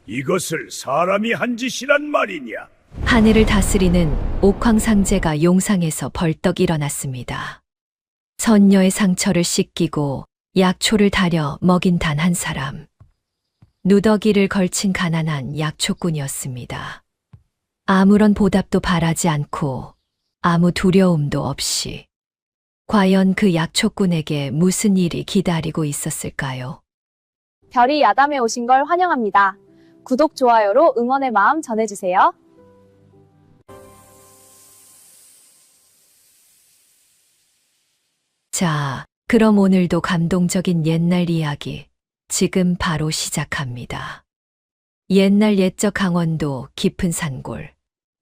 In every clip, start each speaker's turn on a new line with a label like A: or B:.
A: 이것을 사람이 한 짓이란 말이냐?
B: 하늘을 다스리는 옥황상제가 용상에서 벌떡 일어났습니다. 선녀의 상처를 씻기고 약초를 다려 먹인 단 한 사람. 누더기를 걸친 가난한 약초꾼이었습니다. 아무런 보답도 바라지 않고 아무 두려움도 없이. 과연 그 약초꾼에게 무슨 일이 기다리고 있었을까요?
C: 별이 야담에 오신 걸 환영합니다. 구독, 좋아요로 응원의 마음 전해주세요.
B: 자, 그럼 오늘도 감동적인 옛날 이야기 지금 바로 시작합니다. 옛날 옛적 강원도 깊은 산골,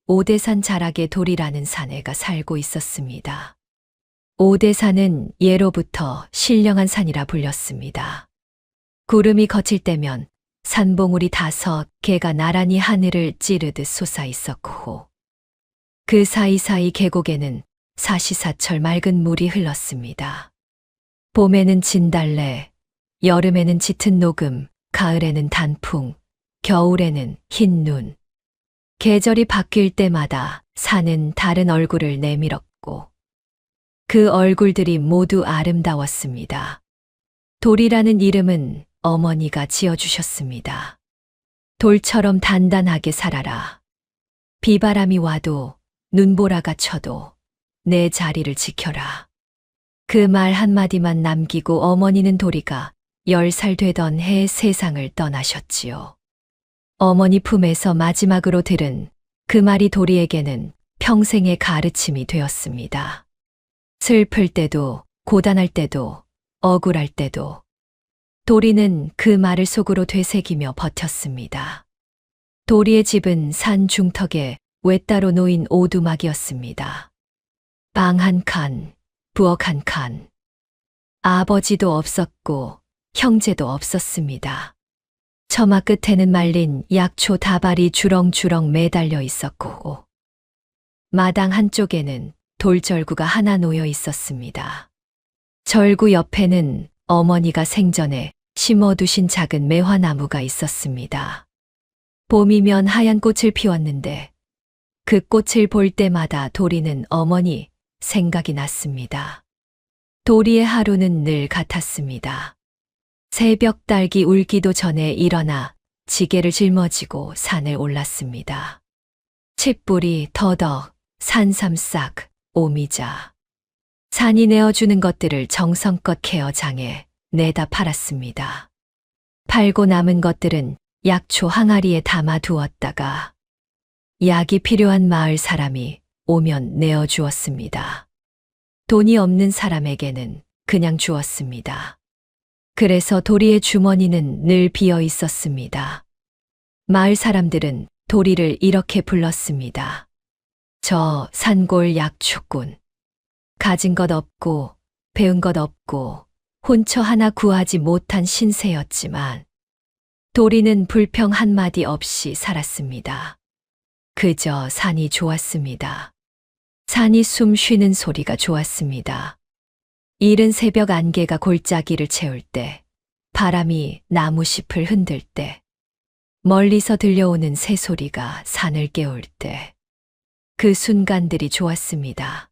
B: 오대산 자락의 돌이라는 사내가 살고 있었습니다. 오대산은 예로부터 신령한 산이라 불렸습니다. 구름이 거칠 때면 산봉우리 5개가 나란히 하늘을 찌르듯 솟아 있었고, 그 사이사이 계곡에는 사시사철 맑은 물이 흘렀습니다. 봄에는 진달래, 여름에는 짙은 녹음, 가을에는 단풍, 겨울에는 흰 눈. 계절이 바뀔 때마다 산은 다른 얼굴을 내밀었고, 그 얼굴들이 모두 아름다웠습니다. 돌이라는 이름은 어머니가 지어주셨습니다. 돌처럼 단단하게 살아라. 비바람이 와도 눈보라가 쳐도 내 자리를 지켜라. 그 말 한마디만 남기고 어머니는 돌이가 10살 되던 해 세상을 떠나셨지요. 어머니 품에서 마지막으로 들은 그 말이 돌이에게는 평생의 가르침이 되었습니다. 슬플 때도, 고단할 때도, 억울할 때도 돌이는 그 말을 속으로 되새기며 버텼습니다. 돌이의 집은 산 중턱에 외따로 놓인 오두막이었습니다. 방 한 칸, 부엌 한 칸. 아버지도 없었고 형제도 없었습니다. 처마 끝에는 말린 약초 다발이 주렁주렁 매달려 있었고, 마당 한쪽에는 돌절구가 하나 놓여 있었습니다. 절구 옆에는 어머니가 생전에 심어두신 작은 매화나무가 있었습니다. 봄이면 하얀 꽃을 피웠는데 그 꽃을 볼 때마다 돌이는 어머니 생각이 났습니다. 돌이의 하루는 늘 같았습니다. 새벽 딸기 울기도 전에 일어나 지게를 짊어지고 산을 올랐습니다. 칡뿌리, 더덕, 산삼싹, 오미자. 산이 내어주는 것들을 정성껏 케어장에 내다 팔았습니다. 팔고 남은 것들은 약초 항아리에 담아 두었다가 약이 필요한 마을 사람이 오면 내어주었습니다. 돈이 없는 사람에게는 그냥 주었습니다. 그래서 돌이의 주머니는 늘 비어 있었습니다. 마을 사람들은 돌이를 이렇게 불렀습니다. 저 산골 약초꾼. 가진 것 없고 배운 것 없고 혼처 하나 구하지 못한 신세였지만 돌이는 불평 한마디 없이 살았습니다. 그저 산이 좋았습니다. 산이 숨 쉬는 소리가 좋았습니다. 이른 새벽 안개가 골짜기를 채울 때, 바람이 나무잎을 흔들 때, 멀리서 들려오는 새소리가 산을 깨울 때, 그 순간들이 좋았습니다.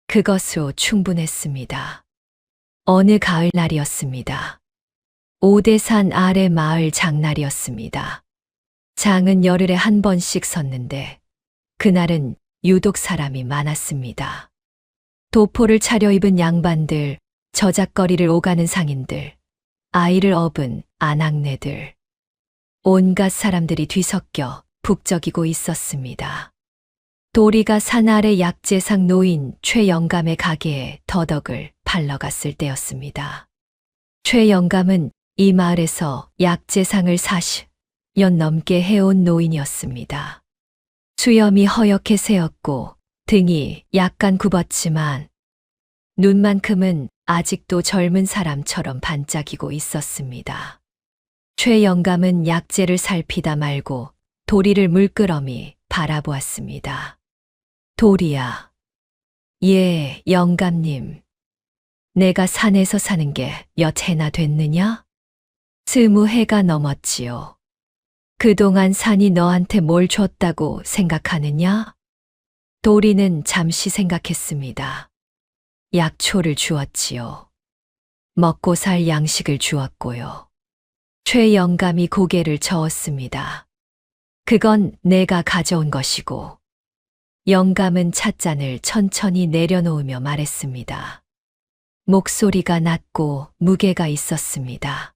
B: 그것으로 충분했습니다. 어느 가을날이었습니다. 오대산 아래 마을 장날이었습니다. 장은 열흘에 한 번씩 섰는데 그날은 유독 사람이 많았습니다. 도포를 차려입은 양반들, 저작거리를 오가는 상인들, 아이를 업은 아낙네들. 온갖 사람들이 뒤섞여 북적이고 있었습니다. 돌이가 산 아래 약재상 노인 최영감의 가게에 더덕을 팔러 갔을 때였습니다. 최영감은 이 마을에서 약재상을 40년 넘게 해온 노인이었습니다. 수염이 허옇게 새었고 등이 약간 굽었지만 눈만큼은 아직도 젊은 사람처럼 반짝이고 있었습니다. 최영감은 약재를 살피다 말고 도리를 물끄러미 바라보았습니다. 도리야. 예, 영감님. 내가 산에서 사는 게 몇 해나 됐느냐? 20해가 넘었지요. 그동안 산이 너한테 뭘 줬다고 생각하느냐? 도리는 잠시 생각했습니다. 약초를 주었지요. 먹고 살 양식을 주었고요. 최 영감이 고개를 저었습니다. 그건 내가 가져온 것이고, 영감은 찻잔을 천천히 내려놓으며 말했습니다. 목소리가 낮고 무게가 있었습니다.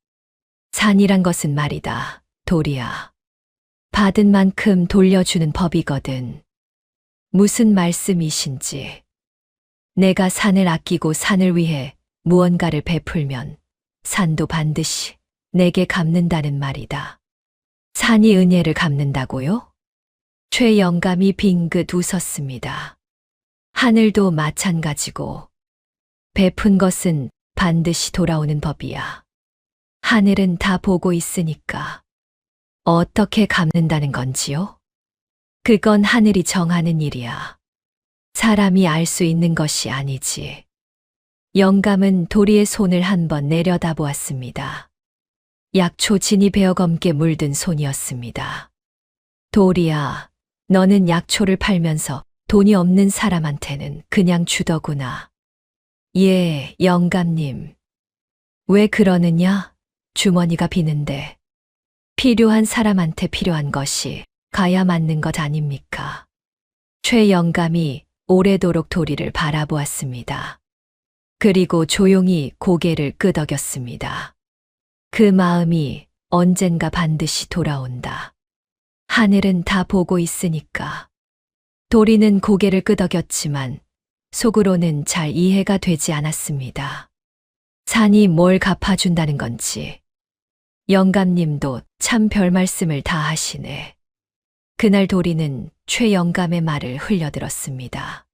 B: 산이란 것은 말이다, 도리야. 받은 만큼 돌려주는 법이거든. 무슨 말씀이신지. 내가 산을 아끼고 산을 위해 무언가를 베풀면 산도 반드시 내게 갚는다는 말이다. 산이 은혜를 갚는다고요? 최 영감이 빙긋 웃었습니다. 하늘도 마찬가지고 베푼 것은 반드시 돌아오는 법이야. 하늘은 다 보고 있으니까 어떻게 갚는다는 건지요? 그건 하늘이 정하는 일이야. 사람이 알 수 있는 것이 아니지. 영감은 도리의 손을 한번 내려다보았습니다. 약초 진이 베어 검게 물든 손이었습니다. 도리야, 너는 약초를 팔면서 돈이 없는 사람한테는 그냥 주더구나. 예, 영감님. 왜 그러느냐? 주머니가 비는데. 필요한 사람한테 필요한 것이 가야 맞는 것 아닙니까? 최 영감이 오래도록 도리를 바라보았습니다. 그리고 조용히 고개를 끄덕였습니다. 그 마음이 언젠가 반드시 돌아온다. 하늘은 다 보고 있으니까. 도리는 고개를 끄덕였지만 속으로는 잘 이해가 되지 않았습니다. 산이 뭘 갚아준다는 건지. 영감님도 참 별 말씀을 다 하시네. 그날 도리는 최 영감의 말을 흘려들었습니다.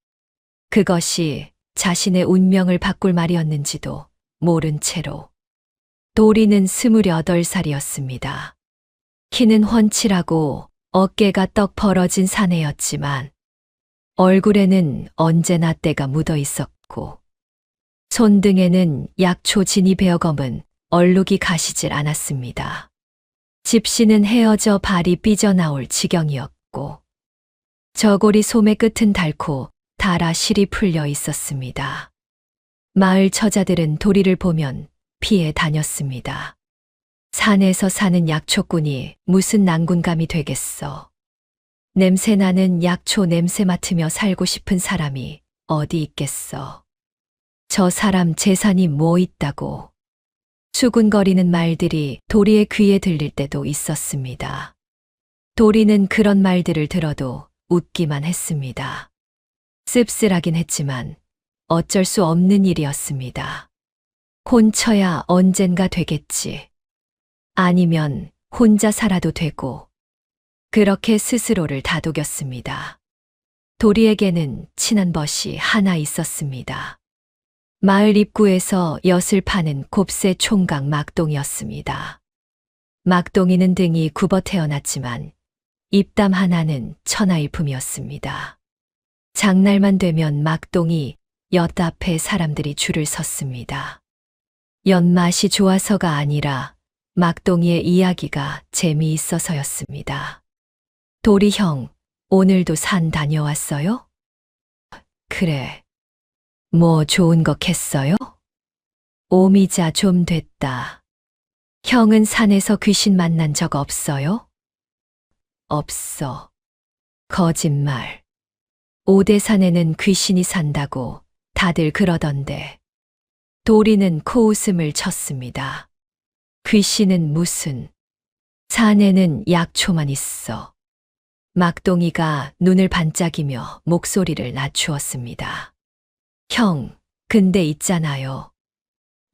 B: 그것이 자신의 운명을 바꿀 말이었는지도 모른 채로. 도리는 28살이었습니다. 키는 훤칠하고 어깨가 떡 벌어진 사내였지만 얼굴에는 언제나 때가 묻어 있었고 손등에는 약초 진이 베어 검은 얼룩이 가시질 않았습니다. 집시는 헤어져 발이 삐져나올 지경이었고 저고리 소매 끝은 닳고 달아 실이 풀려 있었습니다. 마을 처자들은 도리를 보면 피해 다녔습니다. 산에서 사는 약초꾼이 무슨 난군감이 되겠어. 냄새나는 약초 냄새 맡으며 살고 싶은 사람이 어디 있겠어. 저 사람 재산이 뭐 있다고. 수군거리는 말들이 도리의 귀에 들릴 때도 있었습니다. 도리는 그런 말들을 들어도 웃기만 했습니다. 씁쓸하긴 했지만 어쩔 수 없는 일이었습니다. 혼처야 언젠가 되겠지. 아니면 혼자 살아도 되고. 그렇게 스스로를 다독였습니다. 도리에게는 친한 벗이 하나 있었습니다. 마을 입구에서 엿을 파는 곱새 총각 막동이었습니다. 막동이는 등이 굽어 태어났지만 입담 하나는 천하일품이었습니다. 장날만 되면 막동이 엿 앞에 사람들이 줄을 섰습니다. 엿 맛이 좋아서가 아니라 막동이의 이야기가 재미있어서였습니다. 도리 형, 오늘도 산 다녀왔어요? 그래. 뭐 좋은 거 캤어요? 오미자 좀 됐다. 형은 산에서 귀신 만난 적 없어요? 없어. 거짓말. 오대산에는 귀신이 산다고 다들 그러던데. 도리는 코웃음을 쳤습니다. 귀신은 무슨. 산에는 약초만 있어. 막동이가 눈을 반짝이며 목소리를 낮추었습니다. 형, 근데 있잖아요.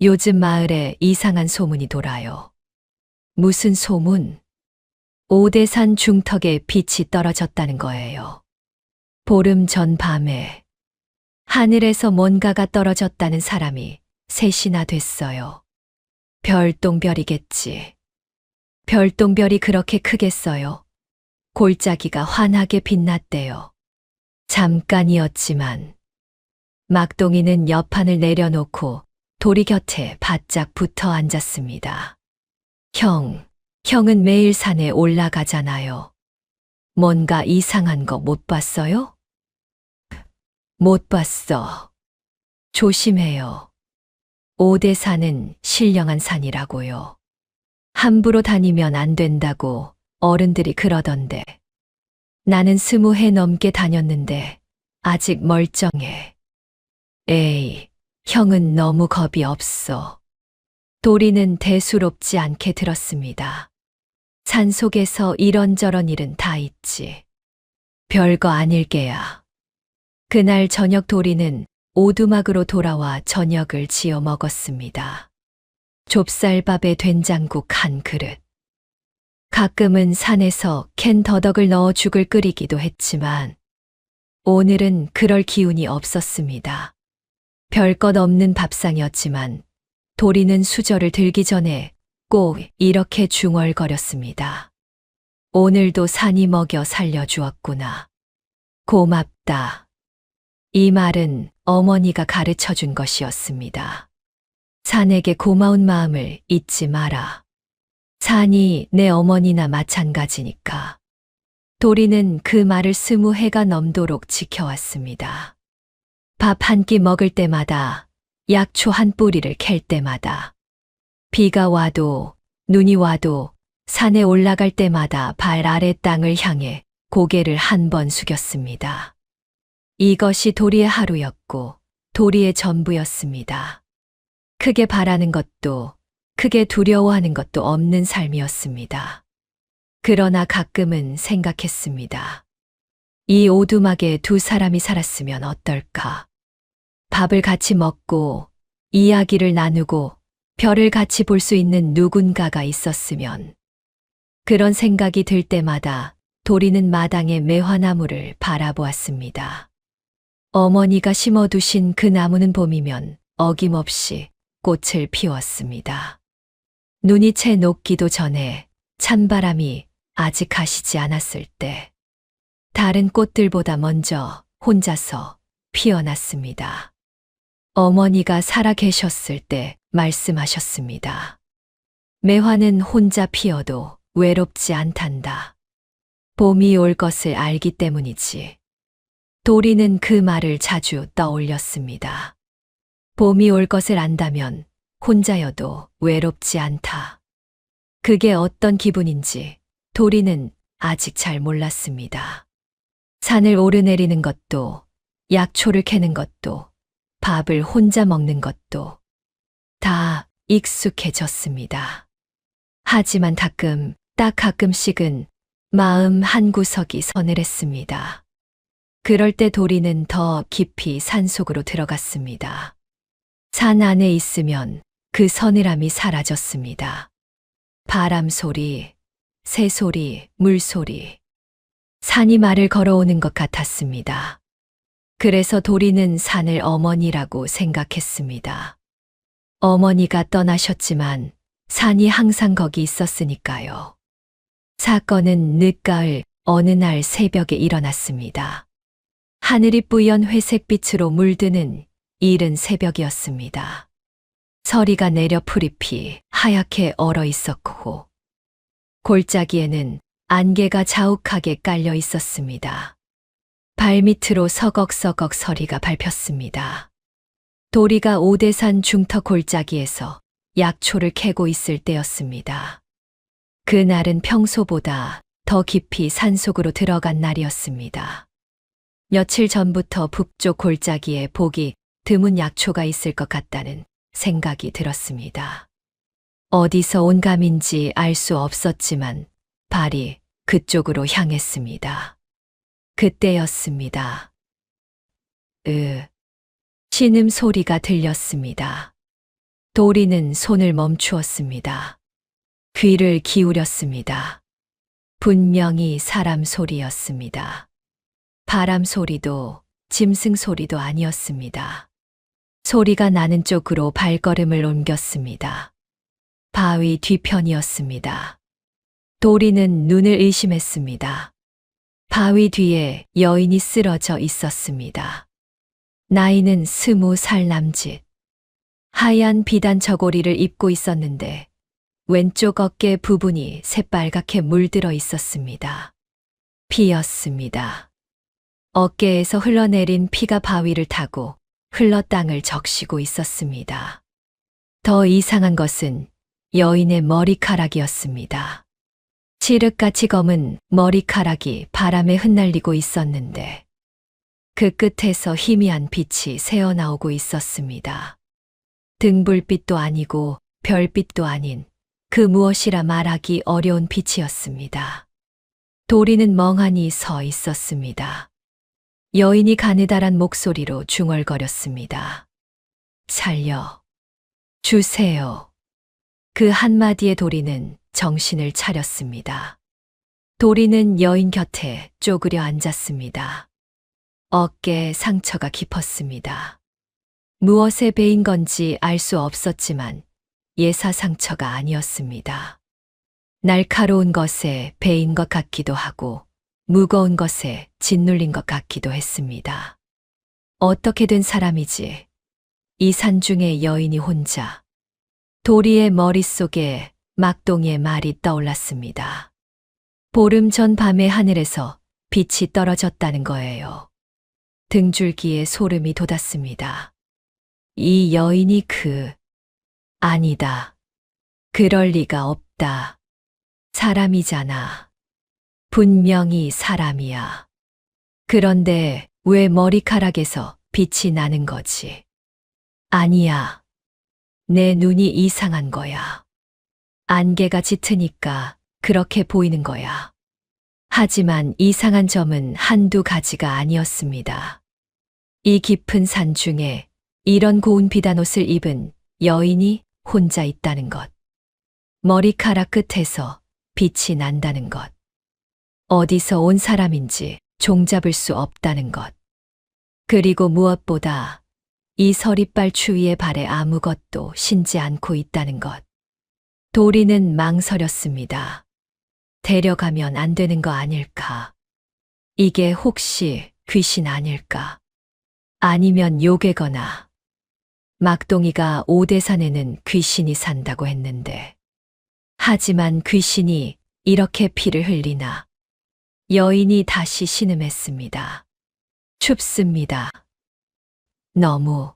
B: 요즘 마을에 이상한 소문이 돌아요. 무슨 소문? 오대산 중턱에 빛이 떨어졌다는 거예요. 보름 전 밤에 하늘에서 뭔가가 떨어졌다는 사람이 셋이나 됐어요. 별똥별이겠지. 별똥별이 그렇게 크겠어요. 골짜기가 환하게 빛났대요. 잠깐이었지만 막동이는 옆판을 내려놓고 도리 곁에 바짝 붙어 앉았습니다. 형, 형은 매일 산에 올라가잖아요. 뭔가 이상한 거 못 봤어요? 못 봤어. 조심해요. 오대산은 신령한 산이라고요. 함부로 다니면 안 된다고 어른들이 그러던데. 나는 20해 넘게 다녔는데 아직 멀쩡해. 에이, 형은 너무 겁이 없어. 도리는 대수롭지 않게 들었습니다. 산속에서 이런저런 일은 다 있지. 별거 아닐 게야. 그날 저녁 도리는 오두막으로 돌아와 저녁을 지어 먹었습니다. 좁쌀밥에 된장국 한 그릇. 가끔은 산에서 캔 더덕을 넣어 죽을 끓이기도 했지만 오늘은 그럴 기운이 없었습니다. 별것 없는 밥상이었지만 도리는 수저를 들기 전에 꼭 이렇게 중얼거렸습니다. 오늘도 산이 먹여 살려주었구나. 고맙다. 이 말은 어머니가 가르쳐 준 것이었습니다. 산에게 고마운 마음을 잊지 마라. 산이 내 어머니나 마찬가지니까. 도리는 그 말을 20해가 넘도록 지켜왔습니다. 밥 한 끼 먹을 때마다, 약초 한 뿌리를 캘 때마다, 비가 와도 눈이 와도 산에 올라갈 때마다 발 아래 땅을 향해 고개를 한 번 숙였습니다. 이것이 도리의 하루였고 도리의 전부였습니다. 크게 바라는 것도 크게 두려워하는 것도 없는 삶이었습니다. 그러나 가끔은 생각했습니다. 이 오두막에 두 사람이 살았으면 어떨까? 밥을 같이 먹고 이야기를 나누고 별을 같이 볼 수 있는 누군가가 있었으면. 그런 생각이 들 때마다 도리는 마당의 매화나무를 바라보았습니다. 어머니가 심어두신 그 나무는 봄이면 어김없이 꽃을 피웠습니다. 눈이 채 녹기도 전에 찬바람이 아직 가시지 않았을 때 다른 꽃들보다 먼저 혼자서 피어났습니다. 어머니가 살아 계셨을 때 말씀하셨습니다. 매화는 혼자 피어도 외롭지 않단다. 봄이 올 것을 알기 때문이지. 도리는 그 말을 자주 떠올렸습니다. 봄이 올 것을 안다면 혼자여도 외롭지 않다. 그게 어떤 기분인지 도리는 아직 잘 몰랐습니다. 산을 오르내리는 것도, 약초를 캐는 것도, 밥을 혼자 먹는 것도 다 익숙해졌습니다. 하지만 가끔, 딱 가끔씩은 마음 한구석이 서늘했습니다. 그럴 때 도리는 더 깊이 산속으로 들어갔습니다. 산 안에 있으면 그 서늘함이 사라졌습니다. 바람 소리, 새 소리, 물 소리. 산이 말을 걸어오는 것 같았습니다. 그래서 도리는 산을 어머니라고 생각했습니다. 어머니가 떠나셨지만 산이 항상 거기 있었으니까요. 사건은 늦가을 어느 날 새벽에 일어났습니다. 하늘이 뿌연 회색빛으로 물드는 이른 새벽이었습니다. 서리가 내려 풀잎이 하얗게 얼어 있었고 골짜기에는 안개가 자욱하게 깔려 있었습니다. 발밑으로 서걱서걱 서리가 밟혔습니다. 도리가 오대산 중터 골짜기에서 약초를 캐고 있을 때였습니다. 그날은 평소보다 더 깊이 산속으로 들어간 날이었습니다. 며칠 전부터 북쪽 골짜기에 보기 드문 약초가 있을 것 같다는 생각이 들었습니다. 어디서 온 감인지 알 수 없었지만 발이 그쪽으로 향했습니다. 그때였습니다. 신음 소리가 들렸습니다. 도리는 손을 멈추었습니다. 귀를 기울였습니다. 분명히 사람 소리였습니다. 바람 소리도 짐승 소리도 아니었습니다. 소리가 나는 쪽으로 발걸음을 옮겼습니다. 바위 뒤편이었습니다. 도리는 눈을 의심했습니다. 바위 뒤에 여인이 쓰러져 있었습니다. 나이는 20살 남짓. 하얀 비단 저고리를 입고 있었는데 왼쪽 어깨 부분이 새빨갛게 물들어 있었습니다. 피였습니다. 어깨에서 흘러내린 피가 바위를 타고 흘러 땅을 적시고 있었습니다. 더 이상한 것은 여인의 머리카락이었습니다. 칠흑같이 검은 머리카락이 바람에 흩날리고 있었는데 그 끝에서 희미한 빛이 새어나오고 있었습니다. 등불빛도 아니고 별빛도 아닌 그 무엇이라 말하기 어려운 빛이었습니다. 도리는 멍하니 서 있었습니다. 여인이 가느다란 목소리로 중얼거렸습니다. 살려 주세요. 그 한마디에 도리는 정신을 차렸습니다. 도리는 여인 곁에 쪼그려 앉았습니다. 어깨에 상처가 깊었습니다. 무엇에 베인 건지 알 수 없었지만 예사 상처가 아니었습니다. 날카로운 것에 베인 것 같기도 하고 무거운 것에 짓눌린 것 같기도 했습니다. 어떻게 된 사람이지? 이 산중에 여인이 혼자. 도리의 머릿속에 막동이의 말이 떠올랐습니다. 보름 전 밤의 하늘에서 빛이 떨어졌다는 거예요. 등줄기에 소름이 돋았습니다. 이 여인이 아니다. 그럴 리가 없다. 사람이잖아. 분명히 사람이야. 그런데 왜 머리카락에서 빛이 나는 거지? 아니야. 내 눈이 이상한 거야. 안개가 짙으니까 그렇게 보이는 거야. 하지만 이상한 점은 한두 가지가 아니었습니다. 이 깊은 산 중에 이런 고운 비단옷을 입은 여인이 혼자 있다는 것. 머리카락 끝에서 빛이 난다는 것. 어디서 온 사람인지 종잡을 수 없다는 것. 그리고 무엇보다 이 서리빨 추위의 발에 아무것도 신지 않고 있다는 것. 도리는 망설였습니다. 데려가면 안 되는 거 아닐까? 이게 혹시 귀신 아닐까? 아니면 요괴거나. 막동이가 오대산에는 귀신이 산다고 했는데. 하지만 귀신이 이렇게 피를 흘리나. 여인이 다시 신음했습니다. 춥습니다. 너무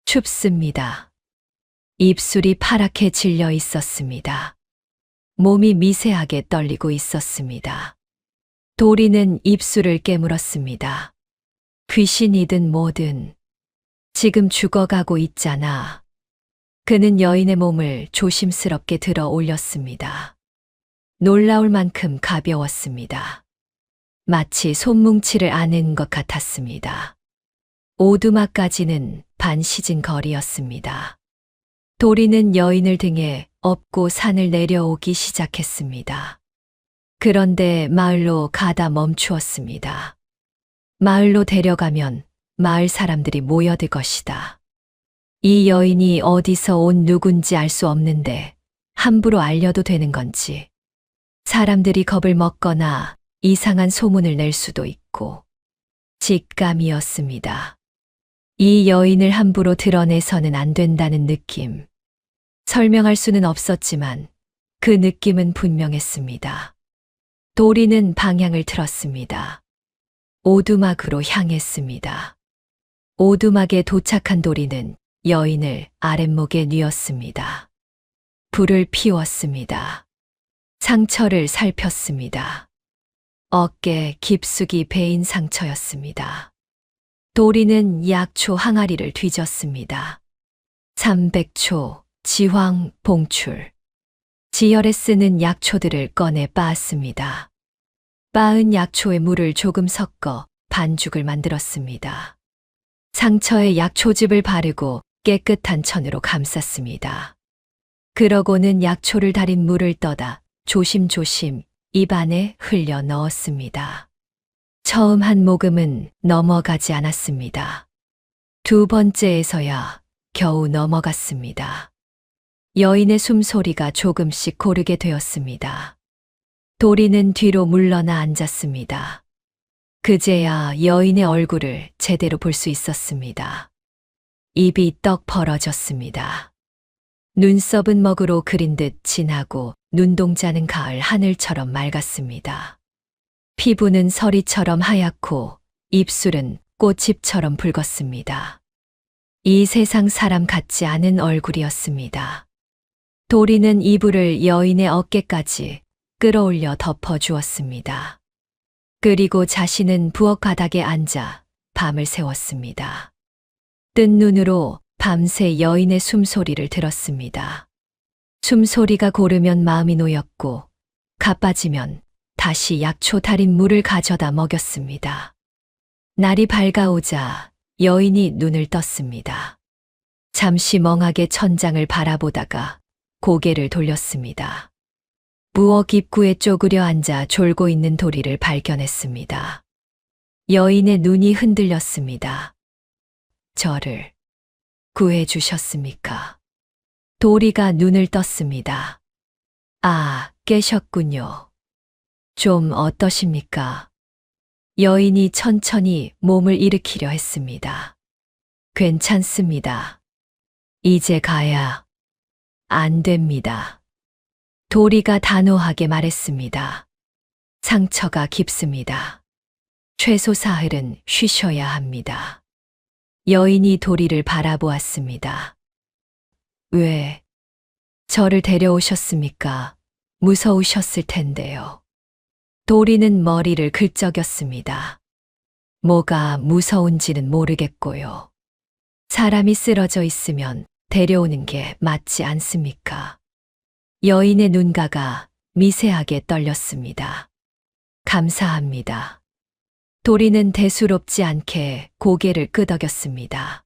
B: 춥습니다. 입술이 파랗게 질려 있었습니다. 몸이 미세하게 떨리고 있었습니다. 도리는 입술을 깨물었습니다. 귀신이든 뭐든 지금 죽어가고 있잖아. 그는 여인의 몸을 조심스럽게 들어 올렸습니다. 놀라울 만큼 가벼웠습니다. 마치 손뭉치를 아는 것 같았습니다. 오두막까지는 반 시즌 거리였습니다. 도리는 여인을 등에 업고 산을 내려오기 시작했습니다. 그런데 마을로 가다 멈추었습니다. 마을로 데려가면 마을 사람들이 모여들 것이다. 이 여인이 어디서 온 누군지 알 수 없는데 함부로 알려도 되는 건지. 사람들이 겁을 먹거나 이상한 소문을 낼 수도 있고. 직감이었습니다. 이 여인을 함부로 드러내서는 안 된다는 느낌. 설명할 수는 없었지만 그 느낌은 분명했습니다. 도리는 방향을 틀었습니다. 오두막으로 향했습니다. 오두막에 도착한 도리는 여인을 아랫목에 뉘었습니다. 불을 피웠습니다. 상처를 살폈습니다. 어깨 깊숙이 베인 상처였습니다. 도리는 약초 항아리를 뒤졌습니다. 300초, 지황, 봉출. 지혈에 쓰는 약초들을 꺼내 빻았습니다. 빻은 약초에 물을 조금 섞어 반죽을 만들었습니다. 상처에 약초즙을 바르고 깨끗한 천으로 감쌌습니다. 그러고는 약초를 달인 물을 떠다 조심조심 입 안에 흘려 넣었습니다. 처음 한 모금은 넘어가지 않았습니다. 두 번째에서야 겨우 넘어갔습니다. 여인의 숨소리가 조금씩 고르게 되었습니다. 도리는 뒤로 물러나 앉았습니다. 그제야 여인의 얼굴을 제대로 볼 수 있었습니다. 입이 떡 벌어졌습니다. 눈썹은 먹으로 그린 듯 진하고 눈동자는 가을 하늘처럼 맑았습니다. 피부는 서리처럼 하얗고 입술은 꽃잎처럼 붉었습니다. 이 세상 사람 같지 않은 얼굴이었습니다. 도리는 이불을 여인의 어깨까지 끌어올려 덮어주었습니다. 그리고 자신은 부엌 바닥에 앉아 밤을 새웠습니다. 뜬 눈으로 밤새 여인의 숨소리를 들었습니다. 숨소리가 고르면 마음이 놓였고 가빠지면 다시 약초 달인 물을 가져다 먹였습니다. 날이 밝아오자 여인이 눈을 떴습니다. 잠시 멍하게 천장을 바라보다가 고개를 돌렸습니다. 부엌 입구에 쪼그려 앉아 졸고 있는 도리를 발견했습니다. 여인의 눈이 흔들렸습니다. 저를 구해 주셨습니까? 도리가 눈을 떴습니다. 아, 깨셨군요. 좀 어떠십니까? 여인이 천천히 몸을 일으키려 했습니다. 괜찮습니다. 이제 가야 안 됩니다. 도리가 단호하게 말했습니다. 상처가 깊습니다. 최소 사흘은 쉬셔야 합니다. 여인이 도리를 바라보았습니다. 왜 저를 데려오셨습니까? 무서우셨을 텐데요. 도리는 머리를 긁적였습니다. 뭐가 무서운지는 모르겠고요. 사람이 쓰러져 있으면 데려오는 게 맞지 않습니까? 여인의 눈가가 미세하게 떨렸습니다. 감사합니다. 도리는 대수롭지 않게 고개를 끄덕였습니다.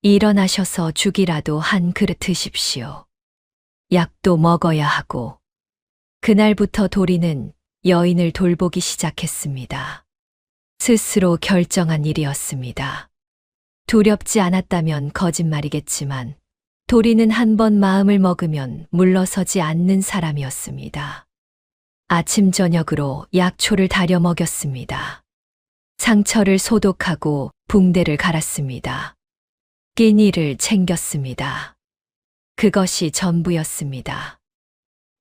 B: 일어나셔서 죽이라도 한 그릇 드십시오. 약도 먹어야 하고. 그날부터 도리는 여인을 돌보기 시작했습니다. 스스로 결정한 일이었습니다. 두렵지 않았다면 거짓말이겠지만 도리는 한 번 마음을 먹으면 물러서지 않는 사람이었습니다. 아침 저녁으로 약초를 다려 먹였습니다. 상처를 소독하고 붕대를 갈았습니다. 끼니를 챙겼습니다. 그것이 전부였습니다.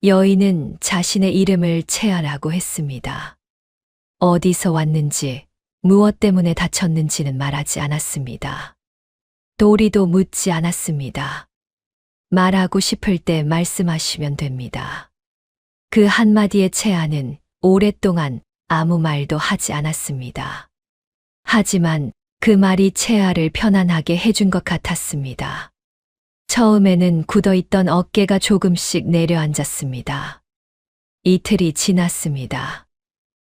B: 여인은 자신의 이름을 채아라고 했습니다. 어디서 왔는지, 무엇 때문에 다쳤는지는 말하지 않았습니다. 도리도 묻지 않았습니다. 말하고 싶을 때 말씀하시면 됩니다. 그 한마디의 채아는 오랫동안 아무 말도 하지 않았습니다. 하지만 그 말이 채아를 편안하게 해준 것 같았습니다. 처음에는 굳어있던 어깨가 조금씩 내려앉았습니다. 이틀이 지났습니다.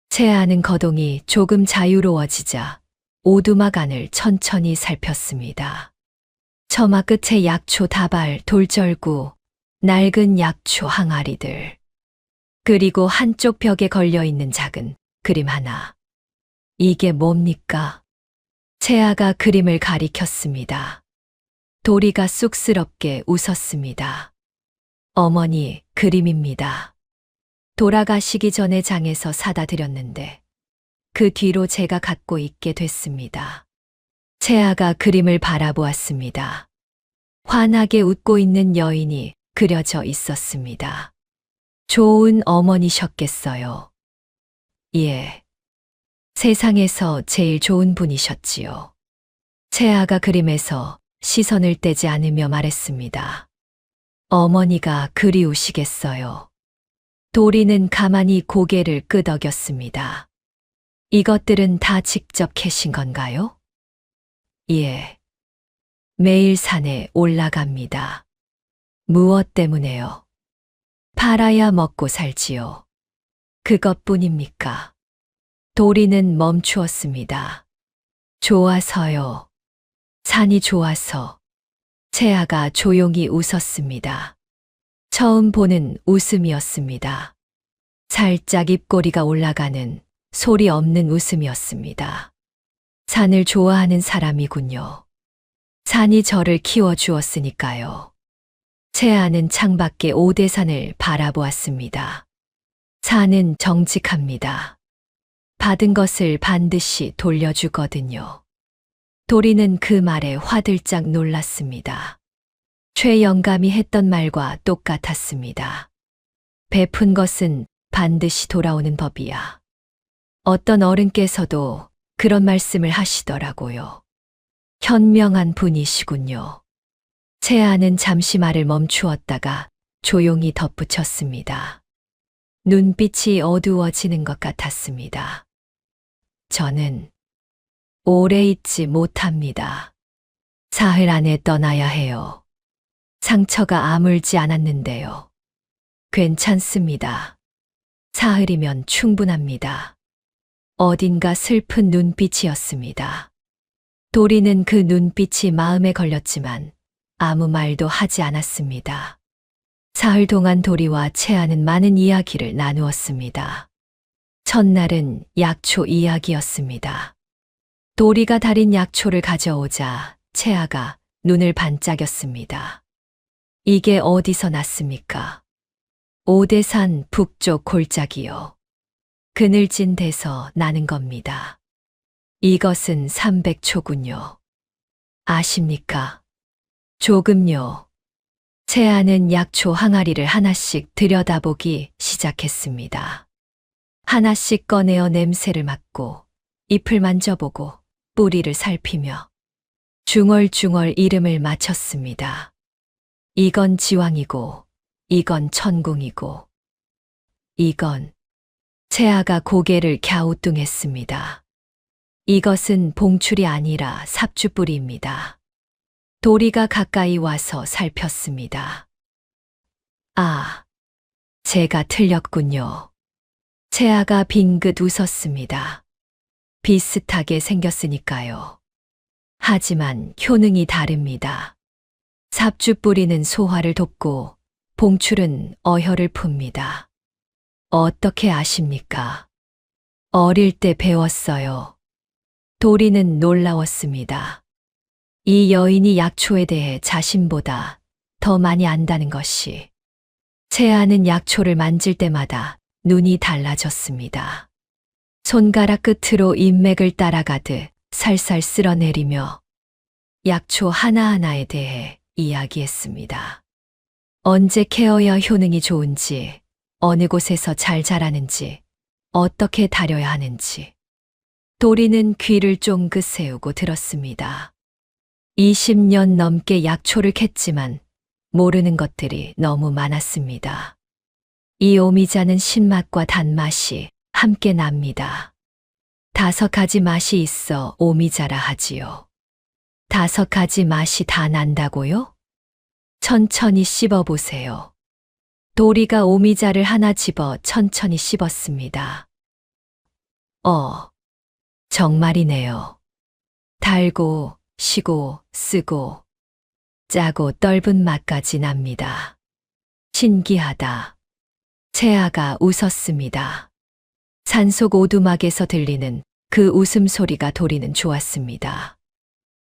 B: 채아는 거동이 조금 자유로워지자 오두막 안을 천천히 살폈습니다. 처마 끝에 약초 다발, 돌절구, 낡은 약초 항아리들, 그리고 한쪽 벽에 걸려있는 작은 그림 하나. 이게 뭡니까? 채아가 그림을 가리켰습니다. 도리가 쑥스럽게 웃었습니다. 어머니, 그림입니다. 돌아가시기 전에 장에서 사다 드렸는데 그 뒤로 제가 갖고 있게 됐습니다. 채아가 그림을 바라보았습니다. 환하게 웃고 있는 여인이 그려져 있었습니다. 좋은 어머니셨겠어요. 예. 세상에서 제일 좋은 분이셨지요. 채아가 그림에서 시선을 떼지 않으며 말했습니다. 어머니가 그리우시겠어요. 도리는 가만히 고개를 끄덕였습니다. 이것들은 다 직접 캐신 건가요? 예. 매일 산에 올라갑니다. 무엇 때문에요? 팔아야 먹고 살지요. 그것뿐입니까? 도리는 멈추었습니다. 좋아서요. 산이 좋아서. 채아가 조용히 웃었습니다. 처음 보는 웃음이었습니다. 살짝 입꼬리가 올라가는 소리 없는 웃음이었습니다. 산을 좋아하는 사람이군요. 산이 저를 키워주었으니까요. 채아는 창밖에 오대산을 바라보았습니다. 산은 정직합니다. 받은 것을 반드시 돌려주거든요. 도리는 그 말에 화들짝 놀랐습니다. 최영감이 했던 말과 똑같았습니다. 베푼 것은 반드시 돌아오는 법이야. 어떤 어른께서도 그런 말씀을 하시더라고요. 현명한 분이시군요. 채아는 잠시 말을 멈추었다가 조용히 덧붙였습니다. 눈빛이 어두워지는 것 같았습니다. 저는 오래 있지 못합니다. 사흘 안에 떠나야 해요. 상처가 아물지 않았는데요. 괜찮습니다. 사흘이면 충분합니다. 어딘가 슬픈 눈빛이었습니다. 도리는 그 눈빛이 마음에 걸렸지만 아무 말도 하지 않았습니다. 사흘 동안 도리와 채아는 많은 이야기를 나누었습니다. 첫날은 약초 이야기였습니다. 도리가 달인 약초를 가져오자 채아가 눈을 반짝였습니다. 이게 어디서 났습니까? 오대산 북쪽 골짜기요. 그늘진 데서 나는 겁니다. 이것은 300초군요. 아십니까? 조금요. 채아는 약초 항아리를 하나씩 들여다보기 시작했습니다. 하나씩 꺼내어 냄새를 맡고 잎을 만져보고 뿌리를 살피며 중얼중얼 이름을 맞췄습니다. 이건 지왕이고 이건 천궁이고 이건 채아가 고개를 갸우뚱했습니다. 이것은 봉출이 아니라 삽주뿌리입니다. 도리가 가까이 와서 살폈습니다. 아, 제가 틀렸군요. 채아가 빙긋 웃었습니다. 비슷하게 생겼으니까요. 하지만 효능이 다릅니다. 삽주뿌리는 소화를 돕고 봉출은 어혈을 풉니다. 어떻게 아십니까? 어릴 때 배웠어요. 도리는 놀라웠습니다. 이 여인이 약초에 대해 자신보다 더 많이 안다는 것이. 채아는 약초를 만질 때마다 눈이 달라졌습니다. 손가락 끝으로 인맥을 따라가듯 살살 쓸어내리며 약초 하나하나에 대해 이야기했습니다. 언제 케어야 효능이 좋은지, 어느 곳에서 잘 자라는지, 어떻게 다려야 하는지. 도리는 귀를 쫑긋 세우고 들었습니다. 20년 넘게 약초를 캤지만 모르는 것들이 너무 많았습니다. 이 오미자는 신맛과 단맛이 함께 납니다. 5가지 맛이 있어 오미자라 하지요. 5가지 맛이 다 난다고요? 천천히 씹어보세요. 도리가 오미자를 하나 집어 천천히 씹었습니다. 정말이네요. 달고, 시고, 쓰고, 짜고 떫은 맛까지 납니다. 신기하다. 채아가 웃었습니다. 산속 오두막에서 들리는 그 웃음소리가 도리는 좋았습니다.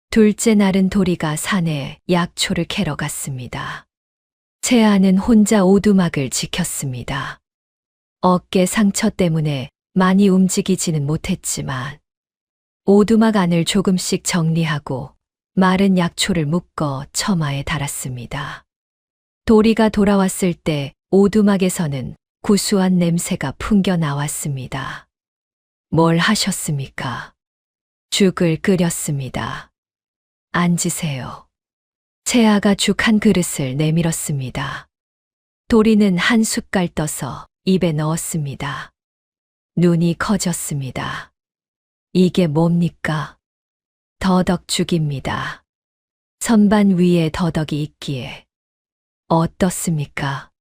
B: 둘째 날은 도리가 산에 약초를 캐러 갔습니다. 채아는 혼자 오두막을 지켰습니다. 어깨 상처 때문에 많이 움직이지는 못했지만 오두막 안을 조금씩 정리하고 마른 약초를 묶어 처마에 달았습니다. 도리가 돌아왔을 때 오두막에서는 구수한 냄새가 풍겨 나왔습니다. 뭘 하셨습니까? 죽을 끓였습니다. 앉으세요. 채아가 죽 한 그릇을 내밀었습니다. 도리는 한 숟갈 떠서 입에 넣었습니다. 눈이 커졌습니다. 이게 뭡니까? 더덕죽입니다. 선반 위에 더덕이 있기에. 어떻습니까?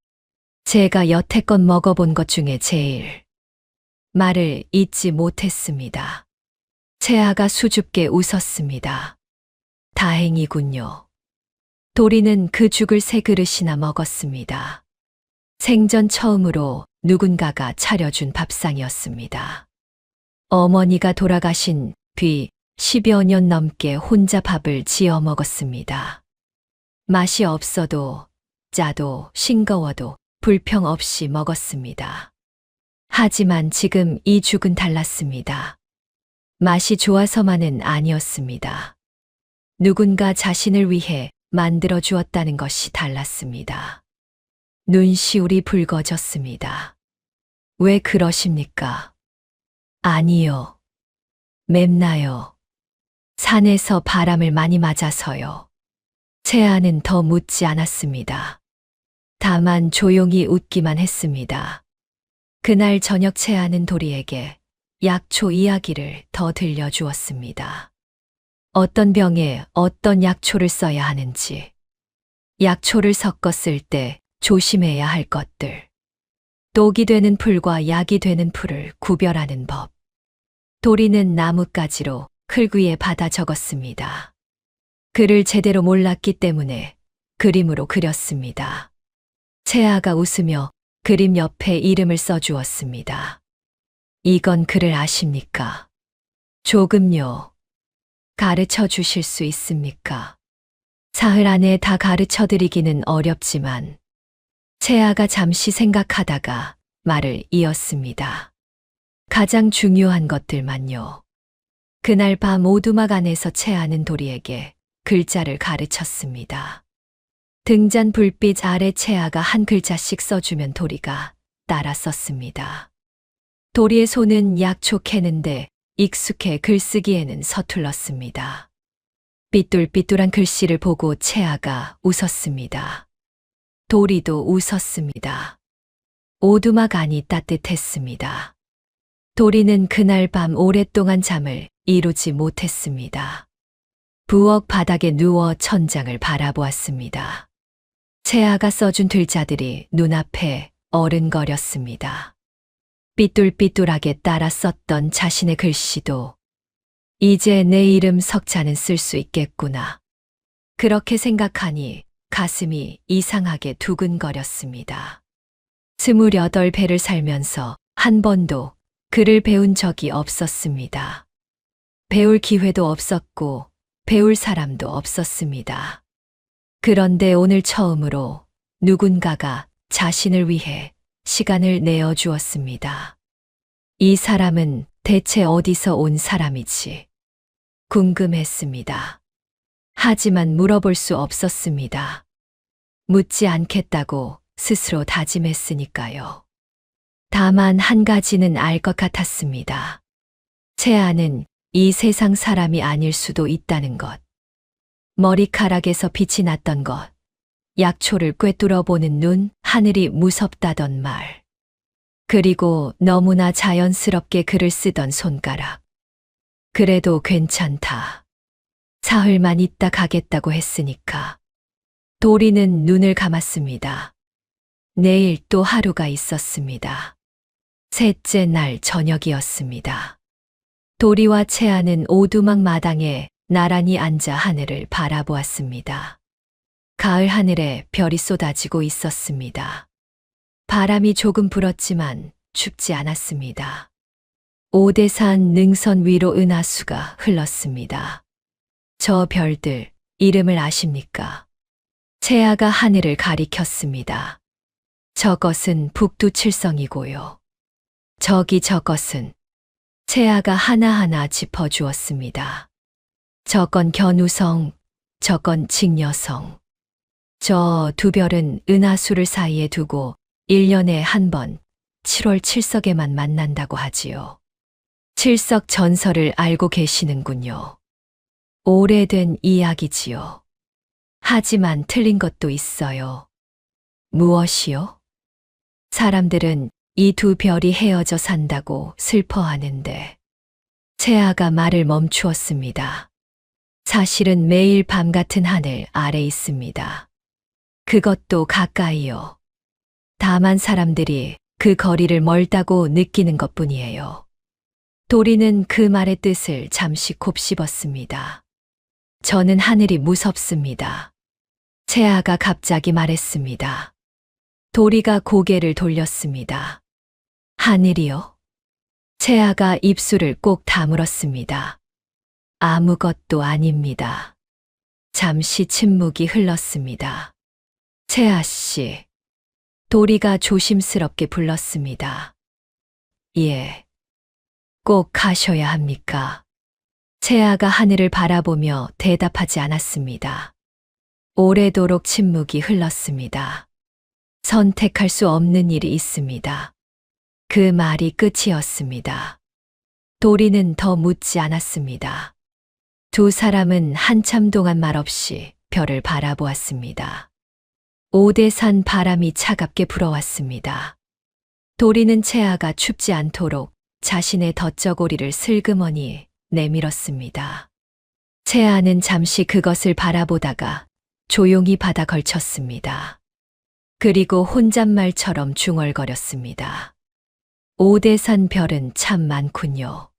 B: 제가 여태껏 먹어본 것 중에 제일. 말을 잇지 못했습니다. 채아가 수줍게 웃었습니다. 다행이군요. 도리는 그 죽을 3그릇이나 먹었습니다. 생전 처음으로 누군가가 차려준 밥상이었습니다. 어머니가 돌아가신 뒤 10여 년 넘게 혼자 밥을 지어 먹었습니다. 맛이 없어도 짜도 싱거워도 불평 없이 먹었습니다. 하지만 지금 이 죽은 달랐습니다. 맛이 좋아서만은 아니었습니다. 누군가 자신을 위해 만들어 주었다는 것이 달랐습니다. 눈시울이 붉어졌습니다. 왜 그러십니까? 아니요. 맵나요? 산에서 바람을 많이 맞아서요. 채아는 더 묻지 않았습니다. 다만 조용히 웃기만 했습니다. 그날 저녁 채아는 도리에게 약초 이야기를 더 들려주었습니다. 어떤 병에 어떤 약초를 써야 하는지, 약초를 섞었을 때 조심해야 할 것들, 독이 되는 풀과 약이 되는 풀을 구별하는 법. 도리는 나뭇가지로 흙 위에 받아 적었습니다. 글을 제대로 몰랐기 때문에 그림으로 그렸습니다. 채아가 웃으며 그림 옆에 이름을 써주었습니다. 이건 글을 아십니까? 조금요. 가르쳐 주실 수 있습니까? 사흘 안에 다 가르쳐 드리기는 어렵지만 채아가 잠시 생각하다가 말을 이었습니다. 가장 중요한 것들만요. 그날 밤 오두막 안에서 채아는 도리에게 글자를 가르쳤습니다. 등잔 불빛 아래 채아가 한 글자씩 써주면 도리가 따라 썼습니다. 도리의 손은 약초 캐는데 익숙해 글쓰기에는 서툴렀습니다. 삐뚤삐뚤한 글씨를 보고 채아가 웃었습니다. 도리도 웃었습니다. 오두막 안이 따뜻했습니다. 도리는 그날 밤 오랫동안 잠을 이루지 못했습니다. 부엌 바닥에 누워 천장을 바라보았습니다. 채아가 써준 글자들이 눈앞에 어른거렸습니다. 삐뚤삐뚤하게 따라 썼던 자신의 글씨도 이제 내 이름 석자는 쓸 수 있겠구나. 그렇게 생각하니 가슴이 이상하게 두근거렸습니다. 28배를 살면서 한 번도 글을 배운 적이 없었습니다. 배울 기회도 없었고 배울 사람도 없었습니다. 그런데 오늘 처음으로 누군가가 자신을 위해 시간을 내어 주었습니다. 이 사람은 대체 어디서 온 사람이지? 궁금했습니다. 하지만 물어볼 수 없었습니다. 묻지 않겠다고 스스로 다짐했으니까요. 다만 한 가지는 알 것 같았습니다. 채아는 이 세상 사람이 아닐 수도 있다는 것. 머리카락에서 빛이 났던 것. 약초를 꿰뚫어 보는 눈, 하늘이 무섭다던 말. 그리고 너무나 자연스럽게 글을 쓰던 손가락. 그래도 괜찮다. 사흘만 있다 가겠다고 했으니까. 도리는 눈을 감았습니다. 내일 또 하루가 있었습니다. 셋째 날 저녁이었습니다. 도리와 채아는 오두막 마당에 나란히 앉아 하늘을 바라보았습니다. 가을 하늘에 별이 쏟아지고 있었습니다. 바람이 조금 불었지만 춥지 않았습니다. 오대산 능선 위로 은하수가 흘렀습니다. 저 별들 이름을 아십니까? 채아가 하늘을 가리켰습니다. 저것은 북두칠성이고요. 저기 저것은 채아가 하나하나 짚어주었습니다. 저건 견우성, 저건 직녀성. 저 두 별은 은하수를 사이에 두고 1년에 한 번 7월 칠석에만 만난다고 하지요. 칠석 전설을 알고 계시는군요. 오래된 이야기지요. 하지만 틀린 것도 있어요. 무엇이요? 사람들은 이 두 별이 헤어져 산다고 슬퍼하는데 채아가 말을 멈추었습니다. 사실은 매일 밤 같은 하늘 아래 있습니다. 그것도 가까이요. 다만 사람들이 그 거리를 멀다고 느끼는 것뿐이에요. 도리는 그 말의 뜻을 잠시 곱씹었습니다. 저는 하늘이 무섭습니다. 채아가 갑자기 말했습니다. 도리가 고개를 돌렸습니다. 하늘이요? 채아가 입술을 꼭 다물었습니다. 아무것도 아닙니다. 잠시 침묵이 흘렀습니다. 채아 씨. 도리가 조심스럽게 불렀습니다. 예. 꼭 가셔야 합니까? 채아가 하늘을 바라보며 대답하지 않았습니다. 오래도록 침묵이 흘렀습니다. 선택할 수 없는 일이 있습니다. 그 말이 끝이었습니다. 도리는 더 묻지 않았습니다. 두 사람은 한참 동안 말없이 별을 바라보았습니다. 오대산 바람이 차갑게 불어왔습니다. 도리는 채아가 춥지 않도록 자신의 덧저고리를 슬그머니 내밀었습니다. 채아는 잠시 그것을 바라보다가 조용히 받아 걸쳤습니다. 그리고 혼잣말처럼 중얼거렸습니다. 오대산 별은 참 많군요.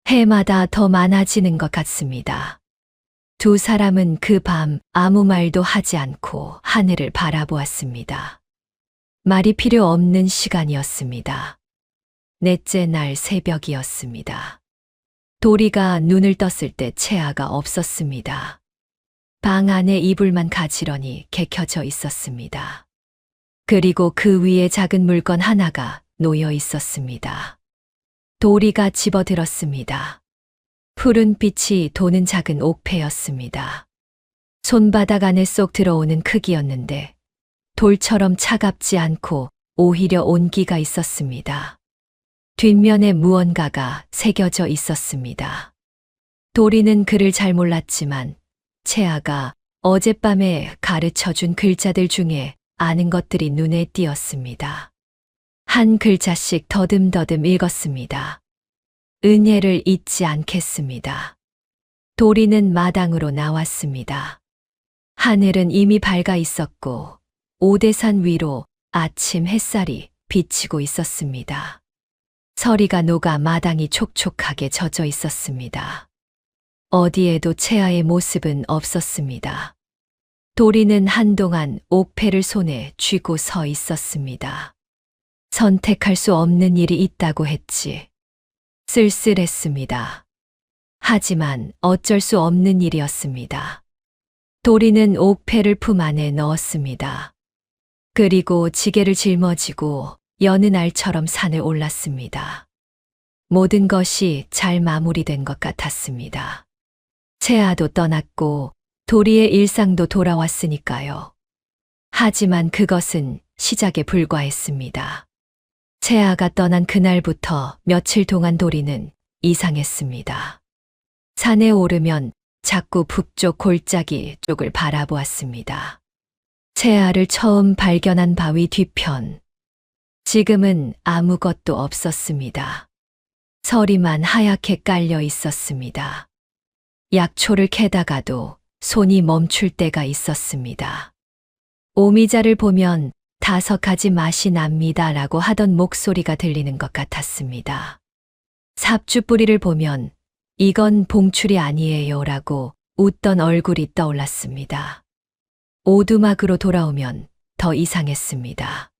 B: 해마다 더 많아지는 것 같습니다. 두 사람은 그 밤 아무 말도 하지 않고 하늘을 바라보았습니다. 말이 필요 없는 시간이었습니다. 넷째 날 새벽이었습니다. 도리가 눈을 떴을 때 채아가 없었습니다. 방 안에 이불만 가지런히 개켜져 있었습니다. 그리고 그 위에 작은 물건 하나가 놓여 있었습니다. 도리가 집어들었습니다. 푸른 빛이 도는 작은 옥패였습니다. 손바닥 안에 쏙 들어오는 크기였는데 돌처럼 차갑지 않고 오히려 온기가 있었습니다. 뒷면에 무언가가 새겨져 있었습니다. 도리는 글을 잘 몰랐지만 채아가 어젯밤에 가르쳐준 글자들 중에 아는 것들이 눈에 띄었습니다. 한 글자씩 더듬더듬 읽었습니다. 은혜를 잊지 않겠습니다. 도리는 마당으로 나왔습니다. 하늘은 이미 밝아 있었고 오대산 위로 아침 햇살이 비치고 있었습니다. 서리가 녹아 마당이 촉촉하게 젖어 있었습니다. 어디에도 채아의 모습은 없었습니다. 도리는 한동안 옥패를 손에 쥐고 서 있었습니다. 선택할 수 없는 일이 있다고 했지. 쓸쓸했습니다. 하지만 어쩔 수 없는 일이었습니다. 도리는 옥패를 품 안에 넣었습니다. 그리고 지게를 짊어지고 여느 날처럼 산에 올랐습니다. 모든 것이 잘 마무리된 것 같았습니다. 채아도 떠났고 도리의 일상도 돌아왔으니까요. 하지만 그것은 시작에 불과했습니다. 채아가 떠난 그날부터 며칠 동안 도리는 이상했습니다. 산에 오르면 자꾸 북쪽 골짜기 쪽을 바라보았습니다. 채아를 처음 발견한 바위 뒤편. 지금은 아무것도 없었습니다. 서리만 하얗게 깔려 있었습니다. 약초를 캐다가도 손이 멈출 때가 있었습니다. 오미자를 보면 5가지 맛이 납니다라고 하던 목소리가 들리는 것 같았습니다. 삽주 뿌리를 보면 이건 봉출이 아니에요라고 웃던 얼굴이 떠올랐습니다. 오두막으로 돌아오면 더 이상했습니다.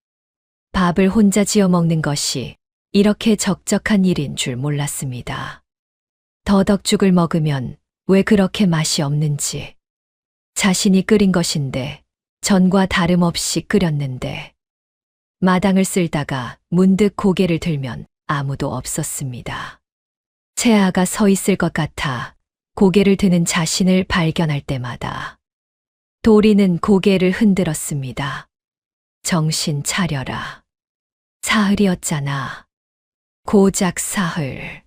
B: 밥을 혼자 지어 먹는 것이 이렇게 적적한 일인 줄 몰랐습니다. 더덕죽을 먹으면 왜 그렇게 맛이 없는지. 자신이 끓인 것인데 전과 다름없이 끓였는데 마당을 쓸다가 문득 고개를 들면 아무도 없었습니다. 채아가 서 있을 것 같아 고개를 드는 자신을 발견할 때마다 도리는 고개를 흔들었습니다. 정신 차려라. 사흘이었잖아. 고작 사흘.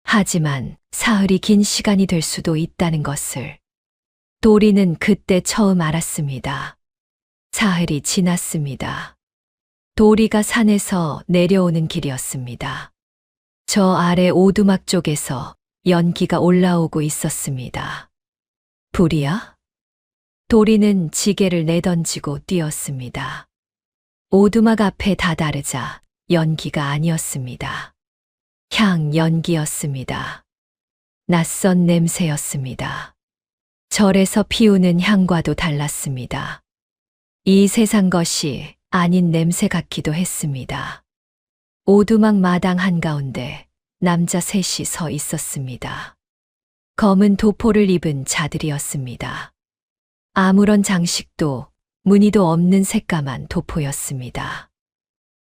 B: 하지만 사흘이 긴 시간이 될 수도 있다는 것을 도리는 그때 처음 알았습니다. 사흘이 지났습니다. 도리가 산에서 내려오는 길이었습니다. 저 아래 오두막 쪽에서 연기가 올라오고 있었습니다. 불이야? 도리는 지게를 내던지고 뛰었습니다. 오두막 앞에 다다르자 연기가 아니었습니다. 향연기였습니다. 낯선 냄새였습니다. 절에서 피우는 향과도 달랐습니다. 이 세상 것이 아닌 냄새 같기도 했습니다. 오두막 마당 한가운데 남자 셋이 서 있었습니다. 검은 도포를 입은 자들이었습니다. 아무런 장식도 무늬도 없는 새까만 도포였습니다.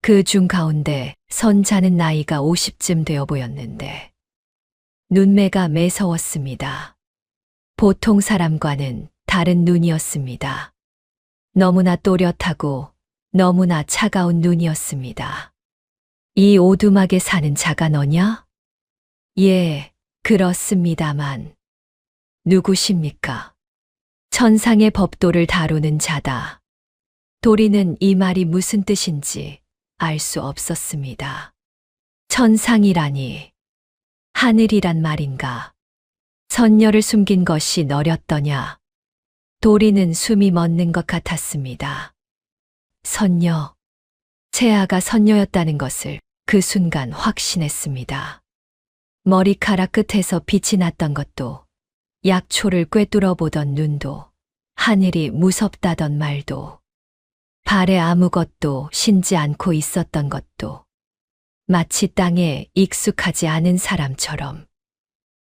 B: 그 중 가운데 선 자는 나이가 50쯤 되어 보였는데 눈매가 매서웠습니다. 보통 사람과는 다른 눈이었습니다. 너무나 또렷하고 너무나 차가운 눈이었습니다. 이 오두막에 사는 자가 너냐? 예, 그렇습니다만. 누구십니까? 천상의 법도를 다루는 자다. 도리는 이 말이 무슨 뜻인지 알 수 없었습니다. 천상이라니, 하늘이란 말인가? 선녀를 숨긴 것이 너렸더냐? 도리는 숨이 멎는 것 같았습니다. 선녀, 채아가 선녀였다는 것을 그 순간 확신했습니다. 머리카락 끝에서 빛이 났던 것도, 약초를 꿰뚫어 보던 눈도, 하늘이 무섭다던 말도, 발에 아무것도 신지 않고 있었던 것도, 마치 땅에 익숙하지 않은 사람처럼.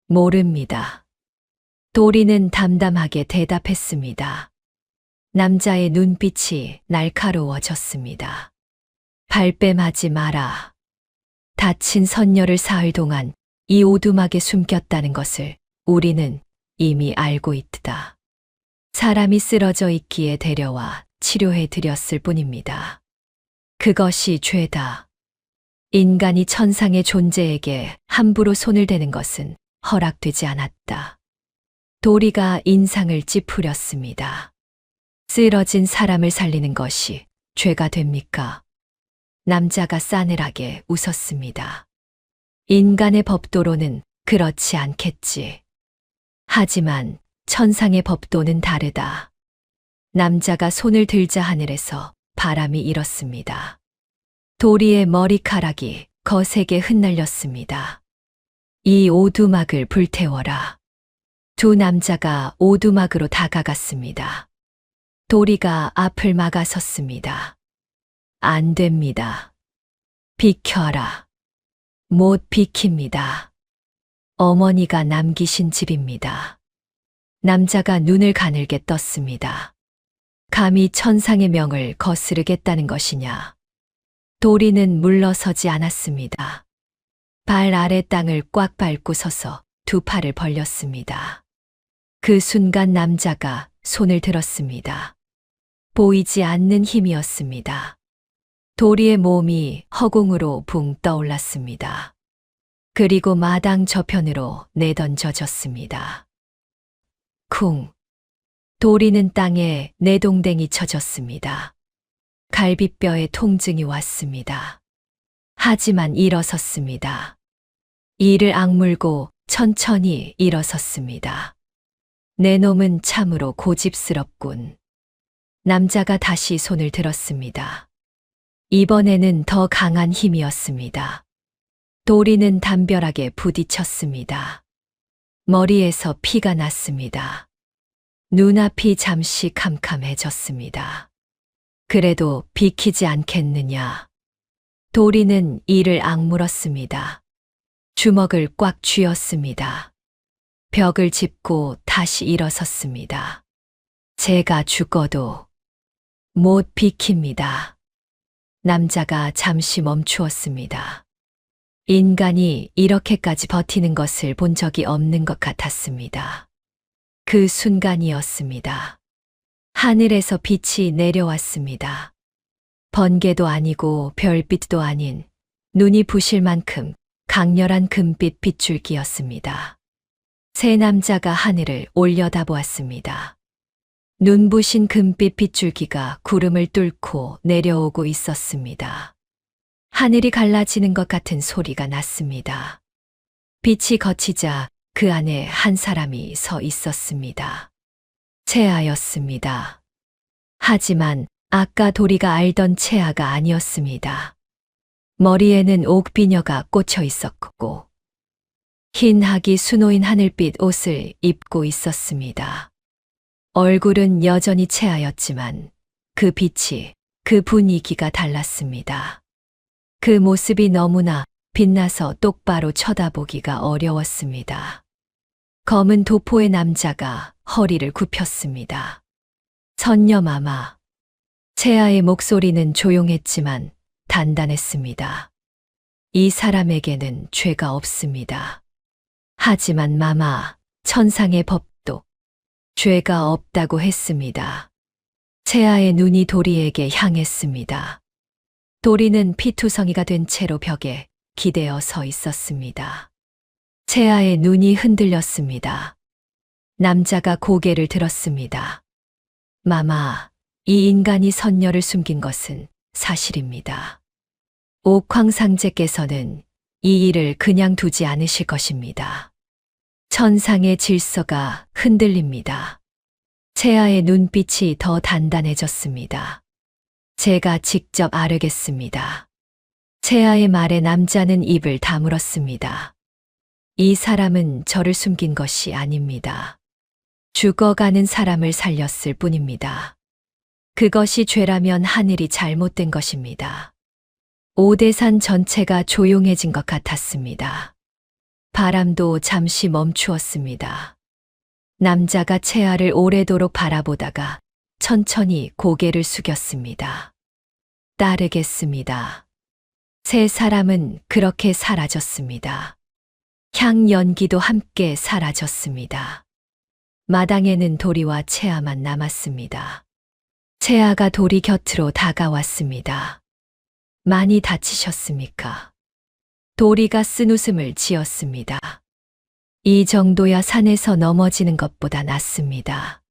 B: 모릅니다. 도리는 담담하게 대답했습니다. 남자의 눈빛이 날카로워졌습니다. 발뺌하지 마라. 다친 선녀를 사흘 동안 이 오두막에 숨겼다는 것을 우리는 이미 알고 있다. 사람이 쓰러져 있기에 데려와 치료해 드렸을 뿐입니다. 그것이 죄다. 인간이 천상의 존재에게 함부로 손을 대는 것은 허락되지 않았다. 도리가 인상을 찌푸렸습니다. 쓰러진 사람을 살리는 것이 죄가 됩니까? 남자가 싸늘하게 웃었습니다. 인간의 법도로는 그렇지 않겠지. 하지만 천상의 법도는 다르다. 남자가 손을 들자 하늘에서 바람이 일었습니다. 도리의 머리카락이 거세게 흩날렸습니다. 이 오두막을 불태워라. 두 남자가 오두막으로 다가갔습니다. 도리가 앞을 막아섰습니다. 안 됩니다. 비켜라. 못 비킵니다. 어머니가 남기신 집입니다. 남자가 눈을 가늘게 떴습니다. 감히 천상의 명을 거스르겠다는 것이냐. 도리는 물러서지 않았습니다. 발 아래 땅을 꽉 밟고 서서 두 팔을 벌렸습니다. 그 순간 남자가 손을 들었습니다. 보이지 않는 힘이었습니다. 도리의 몸이 허공으로 붕 떠올랐습니다. 그리고 마당 저편으로 내던져졌습니다. 쿵! 도리는 땅에 내동댕이 쳐졌습니다. 갈비뼈에 통증이 왔습니다. 하지만 일어섰습니다. 이를 악물고 천천히 일어섰습니다. 내 놈은 참으로 고집스럽군. 남자가 다시 손을 들었습니다. 이번에는 더 강한 힘이었습니다. 도리는 담벼락에 부딪혔습니다. 머리에서 피가 났습니다. 눈앞이 잠시 캄캄해졌습니다. 그래도 비키지 않겠느냐. 도리는 이를 악물었습니다. 주먹을 꽉 쥐었습니다. 벽을 짚고 다시 일어섰습니다. 제가 죽어도 못 비킵니다. 남자가 잠시 멈추었습니다. 인간이 이렇게까지 버티는 것을 본 적이 없는 것 같았습니다. 그 순간이었습니다. 하늘에서 빛이 내려왔습니다. 번개도 아니고 별빛도 아닌 눈이 부실 만큼 강렬한 금빛 빗줄기였습니다. 세 남자가 하늘을 올려다보았습니다. 눈부신 금빛 빗줄기가 구름을 뚫고 내려오고 있었습니다. 하늘이 갈라지는 것 같은 소리가 났습니다. 빛이 걷히자 그 안에 한 사람이 서 있었습니다. 채아였습니다. 하지만 아까 도리가 알던 채아가 아니었습니다. 머리에는 옥비녀가 꽂혀 있었고 흰 하기 수놓인 하늘빛 옷을 입고 있었습니다. 얼굴은 여전히 채아였지만 그 빛이, 그 분위기가 달랐습니다. 그 모습이 너무나 빛나서 똑바로 쳐다보기가 어려웠습니다. 검은 도포의 남자가 허리를 굽혔습니다. 선녀마마. 채아의 목소리는 조용했지만 단단했습니다. 이 사람에게는 죄가 없습니다. 하지만 마마, 천상의 법도 죄가 없다고 했습니다. 채아의 눈이 도리에게 향했습니다. 도리는 피투성이가 된 채로 벽에 기대어 서 있었습니다. 채아의 눈이 흔들렸습니다. 남자가 고개를 들었습니다. 마마, 이 인간이 선녀를 숨긴 것은 사실입니다. 옥황상제께서는 이 일을 그냥 두지 않으실 것입니다. 천상의 질서가 흔들립니다. 채아의 눈빛이 더 단단해졌습니다. 제가 직접 아르겠습니다. 채아의 말에 남자는 입을 다물었습니다. 이 사람은 저를 숨긴 것이 아닙니다. 죽어가는 사람을 살렸을 뿐입니다. 그것이 죄라면 하늘이 잘못된 것입니다. 오대산 전체가 조용해진 것 같았습니다. 바람도 잠시 멈추었습니다. 남자가 채아를 오래도록 바라보다가 천천히 고개를 숙였습니다. 따르겠습니다. 세 사람은 그렇게 사라졌습니다. 향 연기도 함께 사라졌습니다. 마당에는 도리와 채아만 남았습니다. 채아가 도리 곁으로 다가왔습니다. 많이 다치셨습니까? 도리가 쓴웃음을 지었습니다. 이 정도야 산에서 넘어지는 것보다 낫습니다.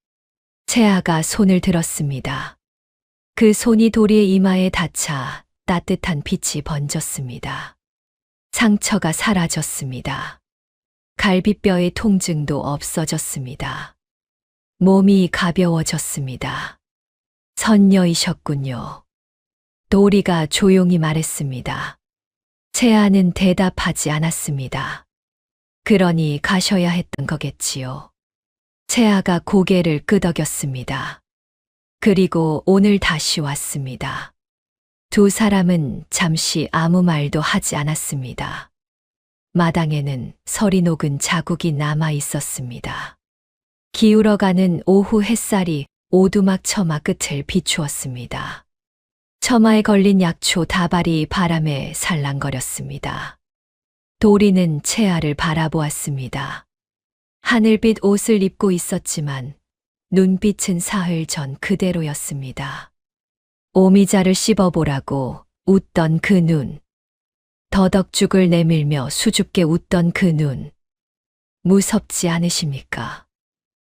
B: 채아가 손을 들었습니다. 그 손이 도리의 이마에 닿자 따뜻한 빛이 번졌습니다. 상처가 사라졌습니다. 갈비뼈의 통증도 없어졌습니다. 몸이 가벼워졌습니다. 선녀이셨군요. 도리가 조용히 말했습니다. 채아는 대답하지 않았습니다. 그러니 가셔야 했던 거겠지요. 채아가 고개를 끄덕였습니다. 그리고 오늘 다시 왔습니다. 두 사람은 잠시 아무 말도 하지 않았습니다. 마당에는 설이 녹은 자국이 남아 있었습니다. 기울어가는 오후 햇살이 오두막 처마 끝을 비추었습니다. 처마에 걸린 약초 다발이 바람에 살랑거렸습니다. 도리는 채아를 바라보았습니다. 하늘빛 옷을 입고 있었지만 눈빛은 사흘 전 그대로였습니다. 오미자를 씹어보라고 웃던 그 눈. 더덕죽을 내밀며 수줍게 웃던 그 눈. 무섭지 않으십니까?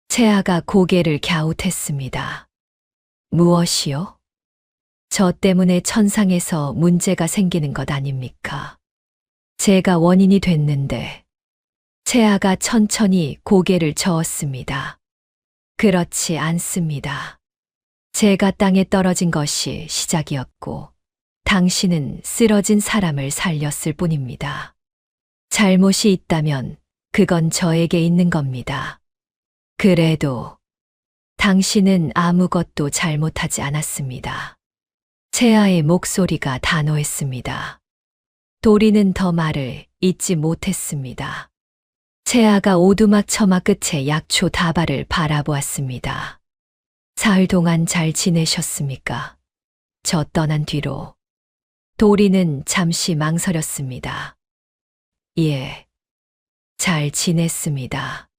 B: 채아가 고개를 갸웃했습니다. 무엇이요? 저 때문에 천상에서 문제가 생기는 것 아닙니까? 제가 원인이 됐는데. 채아가 천천히 고개를 저었습니다. 그렇지 않습니다. 제가 땅에 떨어진 것이 시작이었고, 당신은 쓰러진 사람을 살렸을 뿐입니다. 잘못이 있다면 그건 저에게 있는 겁니다. 그래도 당신은 아무것도 잘못하지 않았습니다. 채아의 목소리가 단호했습니다. 도리는 더 말을 잇지 못했습니다. 채아가 오두막 처마 끝에 약초 다발을 바라보았습니다. 사흘 동안 잘 지내셨습니까? 저 떠난 뒤로. 도리는 잠시 망설였습니다. 예, 잘 지냈습니다.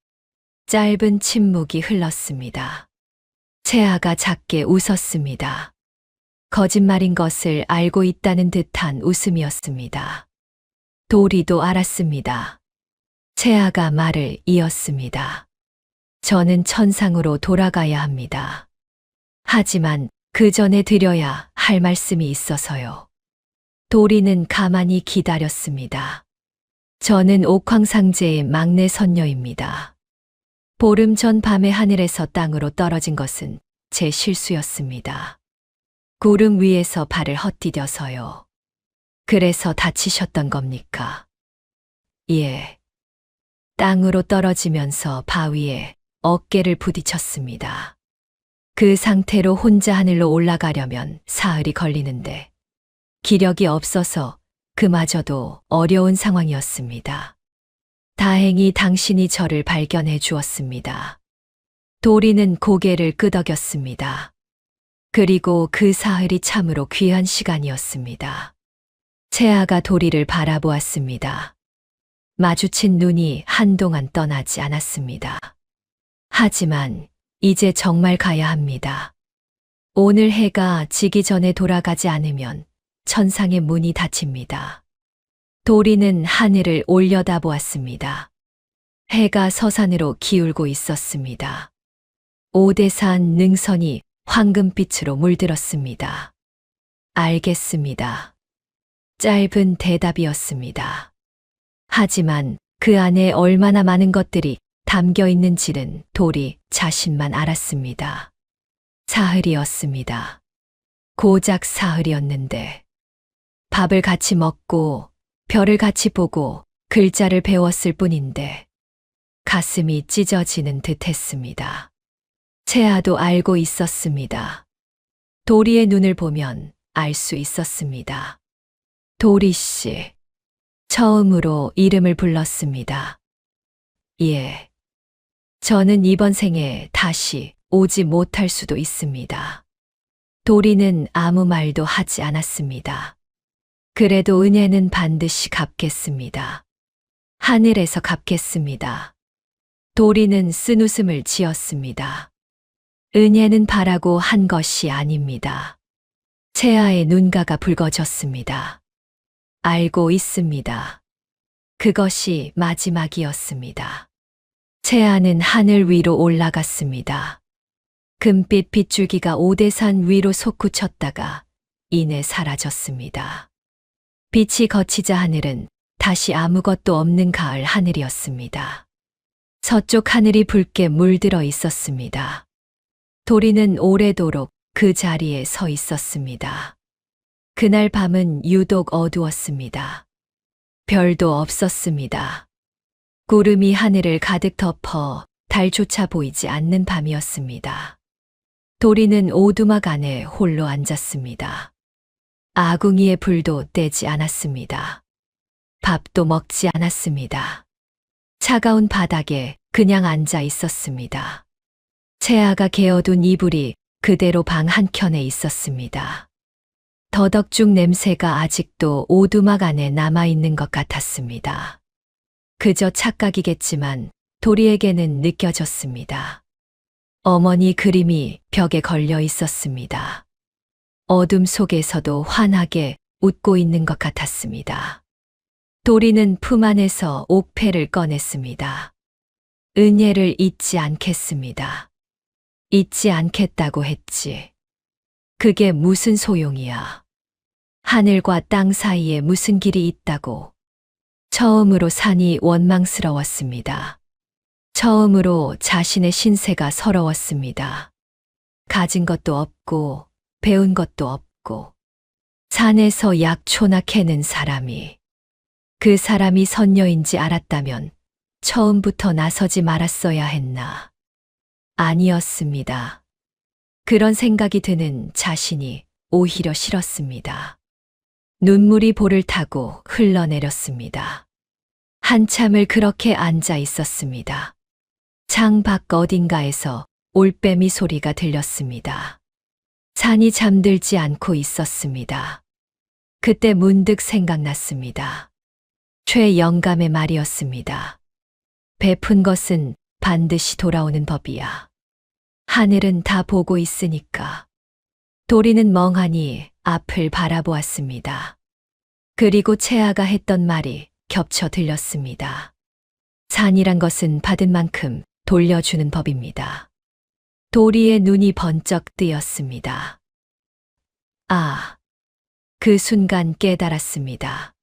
B: 짧은 침묵이 흘렀습니다. 채아가 작게 웃었습니다. 거짓말인 것을 알고 있다는 듯한 웃음이었습니다. 도리도 알았습니다. 채아가 말을 이었습니다. 저는 천상으로 돌아가야 합니다. 하지만 그 전에 드려야 할 말씀이 있어서요. 도리는 가만히 기다렸습니다. 저는 옥황상제의 막내 선녀입니다. 보름 전 밤에 하늘에서 땅으로 떨어진 것은 제 실수였습니다. 구름 위에서 발을 헛디뎌서요. 그래서 다치셨던 겁니까? 예. 땅으로 떨어지면서 바위에 어깨를 부딪혔습니다. 그 상태로 혼자 하늘로 올라가려면 사흘이 걸리는데 기력이 없어서 그마저도 어려운 상황이었습니다. 다행히 당신이 저를 발견해 주었습니다. 도리는 고개를 끄덕였습니다. 그리고 그 사흘이 참으로 귀한 시간이었습니다. 채아가 도리를 바라보았습니다. 마주친 눈이 한동안 떠나지 않았습니다. 하지만 이제 정말 가야 합니다. 오늘 해가 지기 전에 돌아가지 않으면 천상의 문이 닫힙니다. 도리는 하늘을 올려다보았습니다. 해가 서산으로 기울고 있었습니다. 오대산 능선이 황금빛으로 물들었습니다. 알겠습니다. 짧은 대답이었습니다. 하지만 그 안에 얼마나 많은 것들이 담겨 있는지는 도리 자신만 알았습니다. 사흘이었습니다. 고작 사흘이었는데 밥을 같이 먹고 별을 같이 보고 글자를 배웠을 뿐인데 가슴이 찢어지는 듯 했습니다. 채아도 알고 있었습니다. 도리의 눈을 보면 알 수 있었습니다. 도리 씨. 처음으로 이름을 불렀습니다. 예. 저는 이번 생에 다시 오지 못할 수도 있습니다. 도리는 아무 말도 하지 않았습니다. 그래도 은혜는 반드시 갚겠습니다. 하늘에서 갚겠습니다. 도리는 쓴웃음을 지었습니다. 은혜는 바라고 한 것이 아닙니다. 채아의 눈가가 붉어졌습니다. 알고 있습니다. 그것이 마지막이었습니다. 채아는 하늘 위로 올라갔습니다. 금빛 빗줄기가 오대산 위로 솟구쳤다가 이내 사라졌습니다. 빛이 거치자 하늘은 다시 아무것도 없는 가을 하늘이었습니다. 서쪽 하늘이 붉게 물들어 있었습니다. 도리는 오래도록 그 자리에 서 있었습니다. 그날 밤은 유독 어두웠습니다. 별도 없었습니다. 구름이 하늘을 가득 덮어 달조차 보이지 않는 밤이었습니다. 도리는 오두막 안에 홀로 앉았습니다. 아궁이의 불도 떼지 않았습니다. 밥도 먹지 않았습니다. 차가운 바닥에 그냥 앉아 있었습니다. 채아가 개어둔 이불이 그대로 방 한켠에 있었습니다. 더덕죽 냄새가 아직도 오두막 안에 남아있는 것 같았습니다. 그저 착각이겠지만 도리에게는 느껴졌습니다. 어머니 그림이 벽에 걸려 있었습니다. 어둠 속에서도 환하게 웃고 있는 것 같았습니다. 도리는 품 안에서 옥패를 꺼냈습니다. 은혜를 잊지 않겠습니다. 잊지 않겠다고 했지. 그게 무슨 소용이야. 하늘과 땅 사이에 무슨 길이 있다고. 처음으로 산이 원망스러웠습니다. 처음으로 자신의 신세가 서러웠습니다. 가진 것도 없고 배운 것도 없고 산에서 약초나 캐는 사람이 그 사람이 선녀인지 알았다면 처음부터 나서지 말았어야 했나. 아니었습니다. 그런 생각이 드는 자신이 오히려 싫었습니다. 눈물이 볼을 타고 흘러내렸습니다. 한참을 그렇게 앉아 있었습니다. 창밖 어딘가에서 올빼미 소리가 들렸습니다. 산이 잠들지 않고 있었습니다. 그때 문득 생각났습니다. 최영감의 말이었습니다. 베푼 것은 반드시 돌아오는 법이야. 하늘은 다 보고 있으니까. 도리는 멍하니 앞을 바라보았습니다. 그리고 채아가 했던 말이 겹쳐 들렸습니다. 산이란 것은 받은 만큼 돌려주는 법입니다. 도리의 눈이 번쩍 뜨였습니다. 아, 그 순간 깨달았습니다.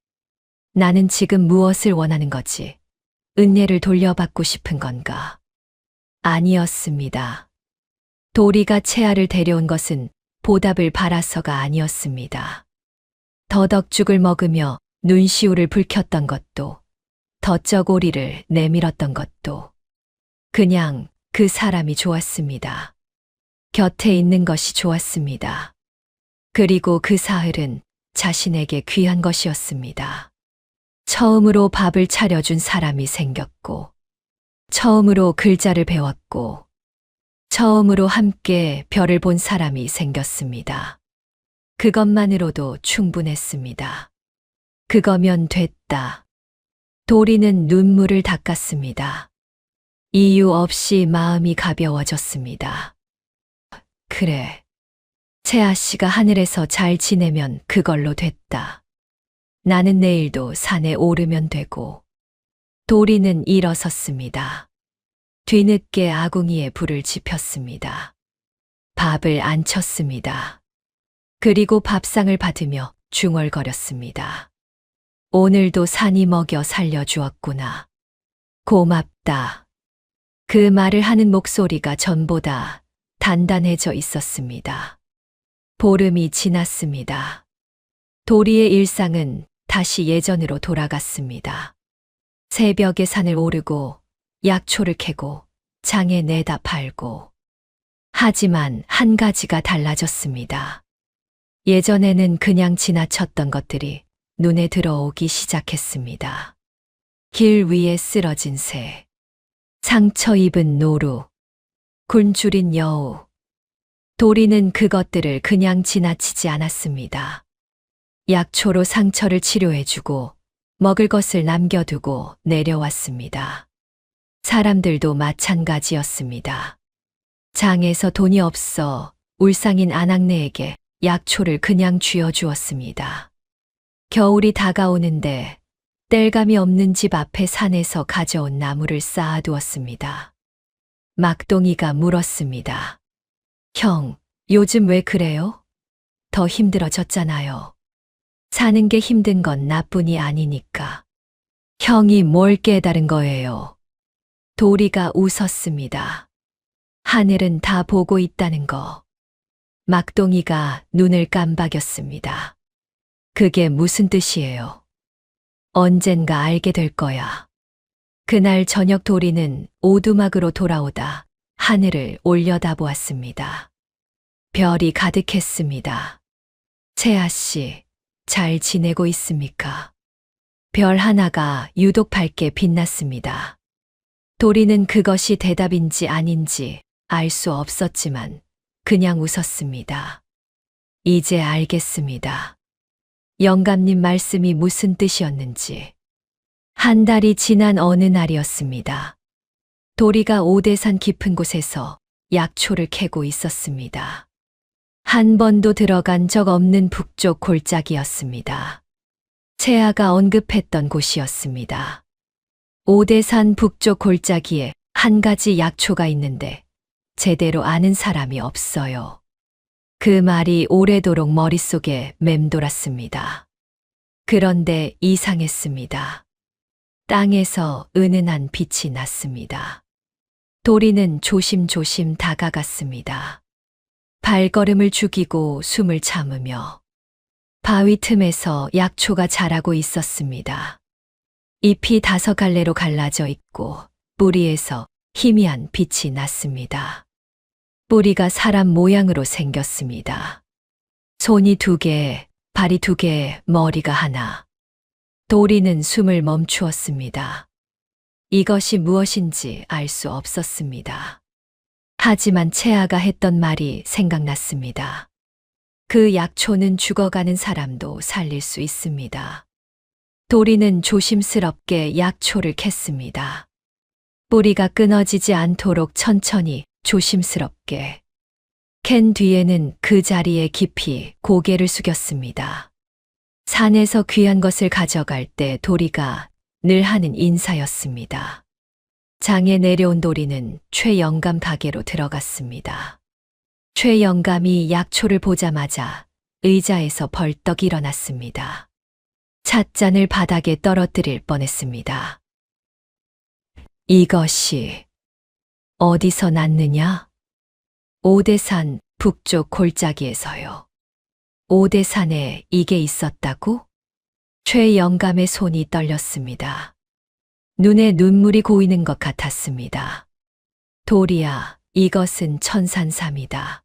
B: 나는 지금 무엇을 원하는 거지? 은혜를 돌려받고 싶은 건가? 아니었습니다. 도리가 채아를 데려온 것은 보답을 바라서가 아니었습니다. 더덕죽을 먹으며 눈시울을 붉혔던 것도, 덧저고리를 내밀었던 것도, 그냥 그 사람이 좋았습니다. 곁에 있는 것이 좋았습니다. 그리고 그 사흘은 자신에게 귀한 것이었습니다. 처음으로 밥을 차려준 사람이 생겼고, 처음으로 글자를 배웠고, 처음으로 함께 별을 본 사람이 생겼습니다. 그것만으로도 충분했습니다. 그거면 됐다. 도리는 눈물을 닦았습니다. 이유 없이 마음이 가벼워졌습니다. 그래. 채아 씨가 하늘에서 잘 지내면 그걸로 됐다. 나는 내일도 산에 오르면 되고. 도리는 일어섰습니다. 뒤늦게 아궁이에 불을 지폈습니다. 밥을 안 쳤습니다. 그리고 밥상을 받으며 중얼거렸습니다. 오늘도 산이 먹여 살려주었구나. 고맙다. 그 말을 하는 목소리가 전보다 단단해져 있었습니다. 보름이 지났습니다. 도리의 일상은 다시 예전으로 돌아갔습니다. 새벽에 산을 오르고 약초를 캐고 장에 내다 팔고. 하지만 한 가지가 달라졌습니다. 예전에는 그냥 지나쳤던 것들이 눈에 들어오기 시작했습니다. 길 위에 쓰러진 새, 상처 입은 노루, 굶주린 여우. 도리는 그것들을 그냥 지나치지 않았습니다. 약초로 상처를 치료해주고 먹을 것을 남겨두고 내려왔습니다. 사람들도 마찬가지였습니다. 장에서 돈이 없어 울상인 아낙네에게 약초를 그냥 쥐어주었습니다. 겨울이 다가오는데 땔감이 없는 집 앞에 산에서 가져온 나무를 쌓아두었습니다. 막동이가 물었습니다. 형, 요즘 왜 그래요? 더 힘들어졌잖아요. 사는 게 힘든 건 나뿐이 아니니까. 형이 뭘 깨달은 거예요? 도리가 웃었습니다. 하늘은 다 보고 있다는 거. 막동이가 눈을 깜박였습니다. 그게 무슨 뜻이에요? 언젠가 알게 될 거야. 그날 저녁 도리는 오두막으로 돌아오다 하늘을 올려다보았습니다. 별이 가득했습니다. 채아 씨, 잘 지내고 있습니까? 별 하나가 유독 밝게 빛났습니다. 도리는 그것이 대답인지 아닌지 알 수 없었지만 그냥 웃었습니다. 이제 알겠습니다. 영감님 말씀이 무슨 뜻이었는지. 한 달이 지난 어느 날이었습니다. 도리가 오대산 깊은 곳에서 약초를 캐고 있었습니다. 한 번도 들어간 적 없는 북쪽 골짜기였습니다. 채아가 언급했던 곳이었습니다. 오대산 북쪽 골짜기에 한 가지 약초가 있는데 제대로 아는 사람이 없어요. 그 말이 오래도록 머릿속에 맴돌았습니다. 그런데 이상했습니다. 땅에서 은은한 빛이 났습니다. 도리는 조심조심 다가갔습니다. 발걸음을 죽이고 숨을 참으며. 바위 틈에서 약초가 자라고 있었습니다. 잎이 5갈래로 갈라져 있고 뿌리에서 희미한 빛이 났습니다. 뿌리가 사람 모양으로 생겼습니다. 손이 2개, 발이 2개, 머리가 하나. 도리는 숨을 멈추었습니다. 이것이 무엇인지 알 수 없었습니다. 하지만 채아가 했던 말이 생각났습니다. 그 약초는 죽어가는 사람도 살릴 수 있습니다. 도리는 조심스럽게 약초를 캤습니다. 뿌리가 끊어지지 않도록 천천히 조심스럽게. 캔 뒤에는 그 자리에 깊이 고개를 숙였습니다. 산에서 귀한 것을 가져갈 때 도리가 늘 하는 인사였습니다. 장에 내려온 도리는 최영감 가게로 들어갔습니다. 최영감이 약초를 보자마자 의자에서 벌떡 일어났습니다. 찻잔을 바닥에 떨어뜨릴 뻔했습니다. 이것이 어디서 났느냐? 오대산 북쪽 골짜기에서요. 오대산에 이게 있었다고? 최영감의 손이 떨렸습니다. 눈에 눈물이 고이는 것 같았습니다. 도리야, 이것은 천산삼이다.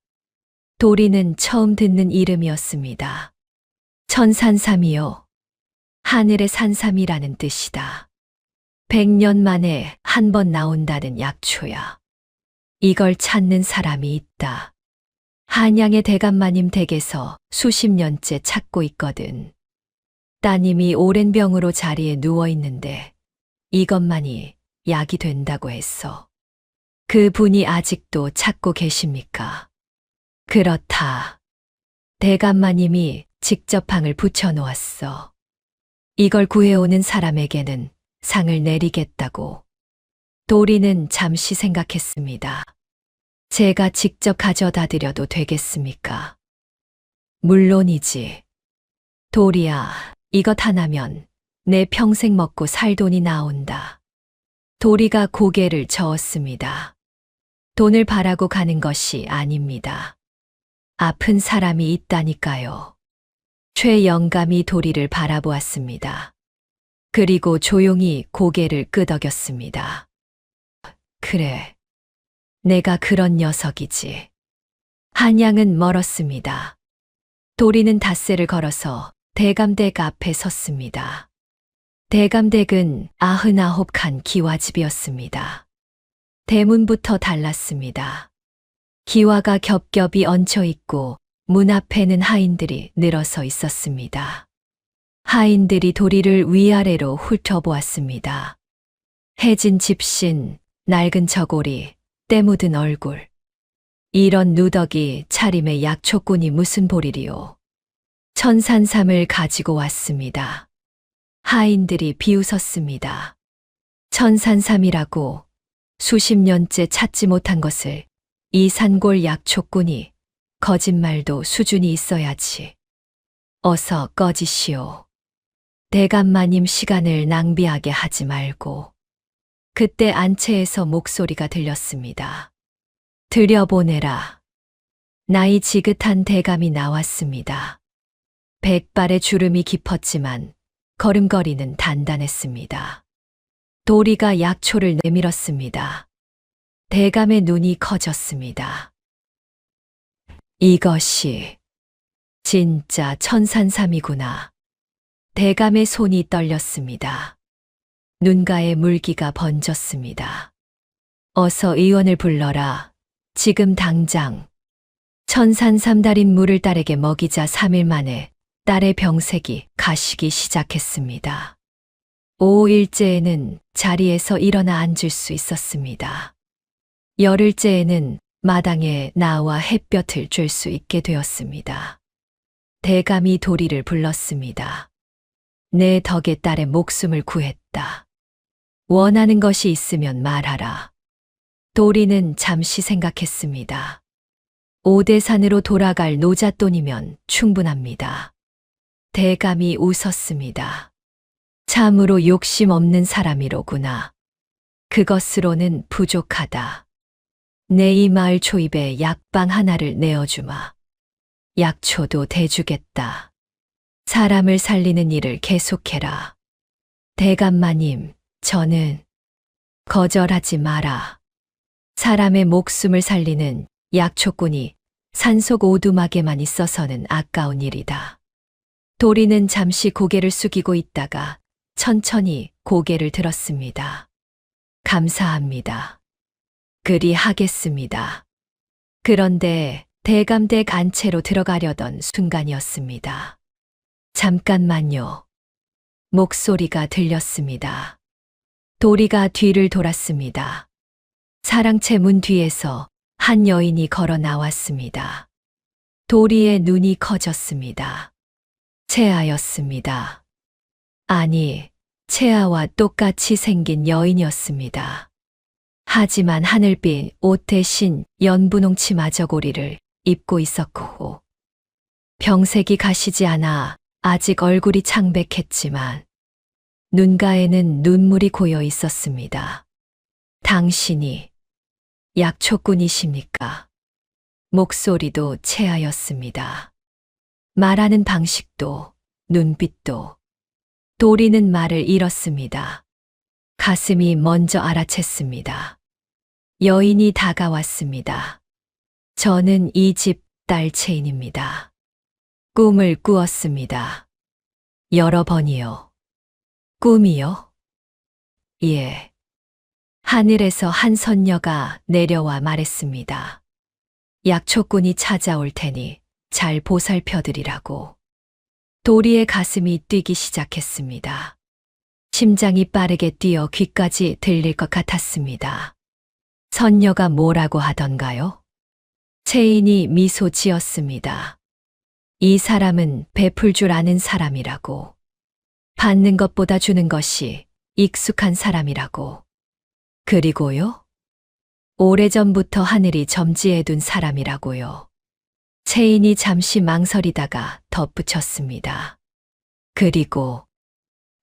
B: 도리는 처음 듣는 이름이었습니다. 천산삼이요. 하늘의 산삼이라는 뜻이다. 100년 만에 한 번 나온다는 약초야. 이걸 찾는 사람이 있다. 한양의 대감마님 댁에서 수십 년째 찾고 있거든. 따님이 오랜 병으로 자리에 누워 있는데 이것만이 약이 된다고 했어. 그 분이 아직도 찾고 계십니까? 그렇다. 대감마님이 직접 방을 붙여놓았어. 이걸 구해오는 사람에게는 상을 내리겠다고. 도리는 잠시 생각했습니다. 제가 직접 가져다 드려도 되겠습니까? 물론이지. 도리야, 이것 하나면 내 평생 먹고 살 돈이 나온다. 도리가 고개를 저었습니다. 돈을 바라고 가는 것이 아닙니다. 아픈 사람이 있다니까요. 최 영감이 도리를 바라보았습니다. 그리고 조용히 고개를 끄덕였습니다. 그래. 내가 그런 녀석이지. 한양은 멀었습니다. 도리는 닷새를 걸어서 대감댁 앞에 섰습니다. 대감댁은 99칸 기와집이었습니다. 대문부터 달랐습니다. 기와가 겹겹이 얹혀 있고 문 앞에는 하인들이 늘어서 있었습니다. 하인들이 도리를 위아래로 훑어보았습니다. 해진 집신, 낡은 저고리, 때 묻은 얼굴. 이런 누더기 차림의 약초꾼이 무슨 보리리요. 천산삼을 가지고 왔습니다. 하인들이 비웃었습니다. 천산삼이라고 수십 년째 찾지 못한 것을 이 산골 약초꾼이 거짓말도 수준이 있어야지. 어서 꺼지시오. 대감마님 시간을 낭비하게 하지 말고. 그때 안채에서 목소리가 들렸습니다. 들여보내라. 나이 지긋한 대감이 나왔습니다. 백발의 주름이 깊었지만 걸음걸이는 단단했습니다. 도리가 약초를 내밀었습니다. 대감의 눈이 커졌습니다. 이것이 진짜 천산삼이구나. 대감의 손이 떨렸습니다. 눈가에 물기가 번졌습니다. 어서 의원을 불러라. 지금 당장. 천산삼 달인 물을 딸에게 먹이자 3일 만에 딸의 병색이 가시기 시작했습니다. 5일째에는 자리에서 일어나 앉을 수 있었습니다. 열흘째에는 마당에 나와 햇볕을 쬐 수 있게 되었습니다. 대감이 도리를 불렀습니다. 내 덕에 딸의 목숨을 구했다. 원하는 것이 있으면 말하라. 도리는 잠시 생각했습니다. 오대산으로 돌아갈 노잣돈이면 충분합니다. 대감이 웃었습니다. 참으로 욕심 없는 사람이로구나. 그것으로는 부족하다. 내 이 마을 초입에 약방 하나를 내어주마. 약초도 대주겠다. 사람을 살리는 일을 계속해라. 대감마님, 저는 거절하지 마라. 사람의 목숨을 살리는 약초꾼이 산속 오두막에만 있어서는 아까운 일이다. 도리는 잠시 고개를 숙이고 있다가 천천히 고개를 들었습니다. 감사합니다. 그리 하겠습니다. 그런데 대감댁 안채로 들어가려던 순간이었습니다. 잠깐만요. 목소리가 들렸습니다. 도리가 뒤를 돌았습니다. 사랑채 문 뒤에서 한 여인이 걸어 나왔습니다. 도리의 눈이 커졌습니다. 채아였습니다. 아니, 채아와 똑같이 생긴 여인이었습니다. 하지만 하늘빛 옷 대신 연분홍 치마 저고리를 입고 있었고 병색이 가시지 않아 아직 얼굴이 창백했지만 눈가에는 눈물이 고여 있었습니다. 당신이 약초꾼이십니까? 목소리도 채아였습니다. 말하는 방식도 눈빛도. 도리는 말을 잃었습니다. 가슴이 먼저 알아챘습니다. 여인이 다가왔습니다. 저는 이 집 딸체인입니다. 꿈을 꾸었습니다. 여러 번이요. 꿈이요? 예. 하늘에서 한 선녀가 내려와 말했습니다. 약초꾼이 찾아올 테니 잘 보살펴드리라고. 도리의 가슴이 뛰기 시작했습니다. 심장이 빠르게 뛰어 귀까지 들릴 것 같았습니다. 선녀가 뭐라고 하던가요? 채인이 미소 지었습니다. 이 사람은 베풀 줄 아는 사람이라고. 받는 것보다 주는 것이 익숙한 사람이라고. 그리고요? 오래전부터 하늘이 점지해둔 사람이라고요. 채인이 잠시 망설이다가 덧붙였습니다. 그리고